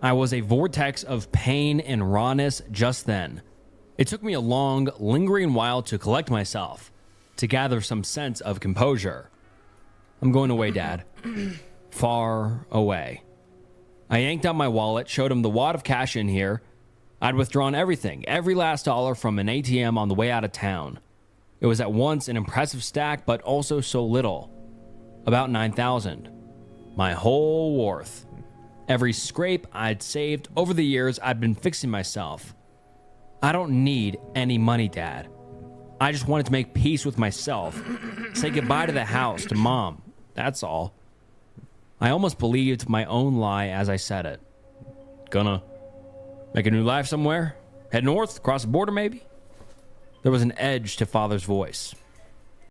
I was a vortex of pain and rawness just then. It took me a long, lingering while to collect myself, to gather some sense of composure. I'm going away, Dad. Far away. I yanked out my wallet, showed him the wad of cash in here. I'd withdrawn everything, every last dollar from an ATM on the way out of town. It was at once an impressive stack, but also so little. About 9,000. My whole worth. Every scrape I'd saved over the years, I'd been fixing myself. I don't need any money, Dad. I just wanted to make peace with myself. Say goodbye to the house, to Mom. That's all. I almost believed my own lie as I said it. Gonna make a new life somewhere? Head north, across the border maybe? There was an edge to Father's voice.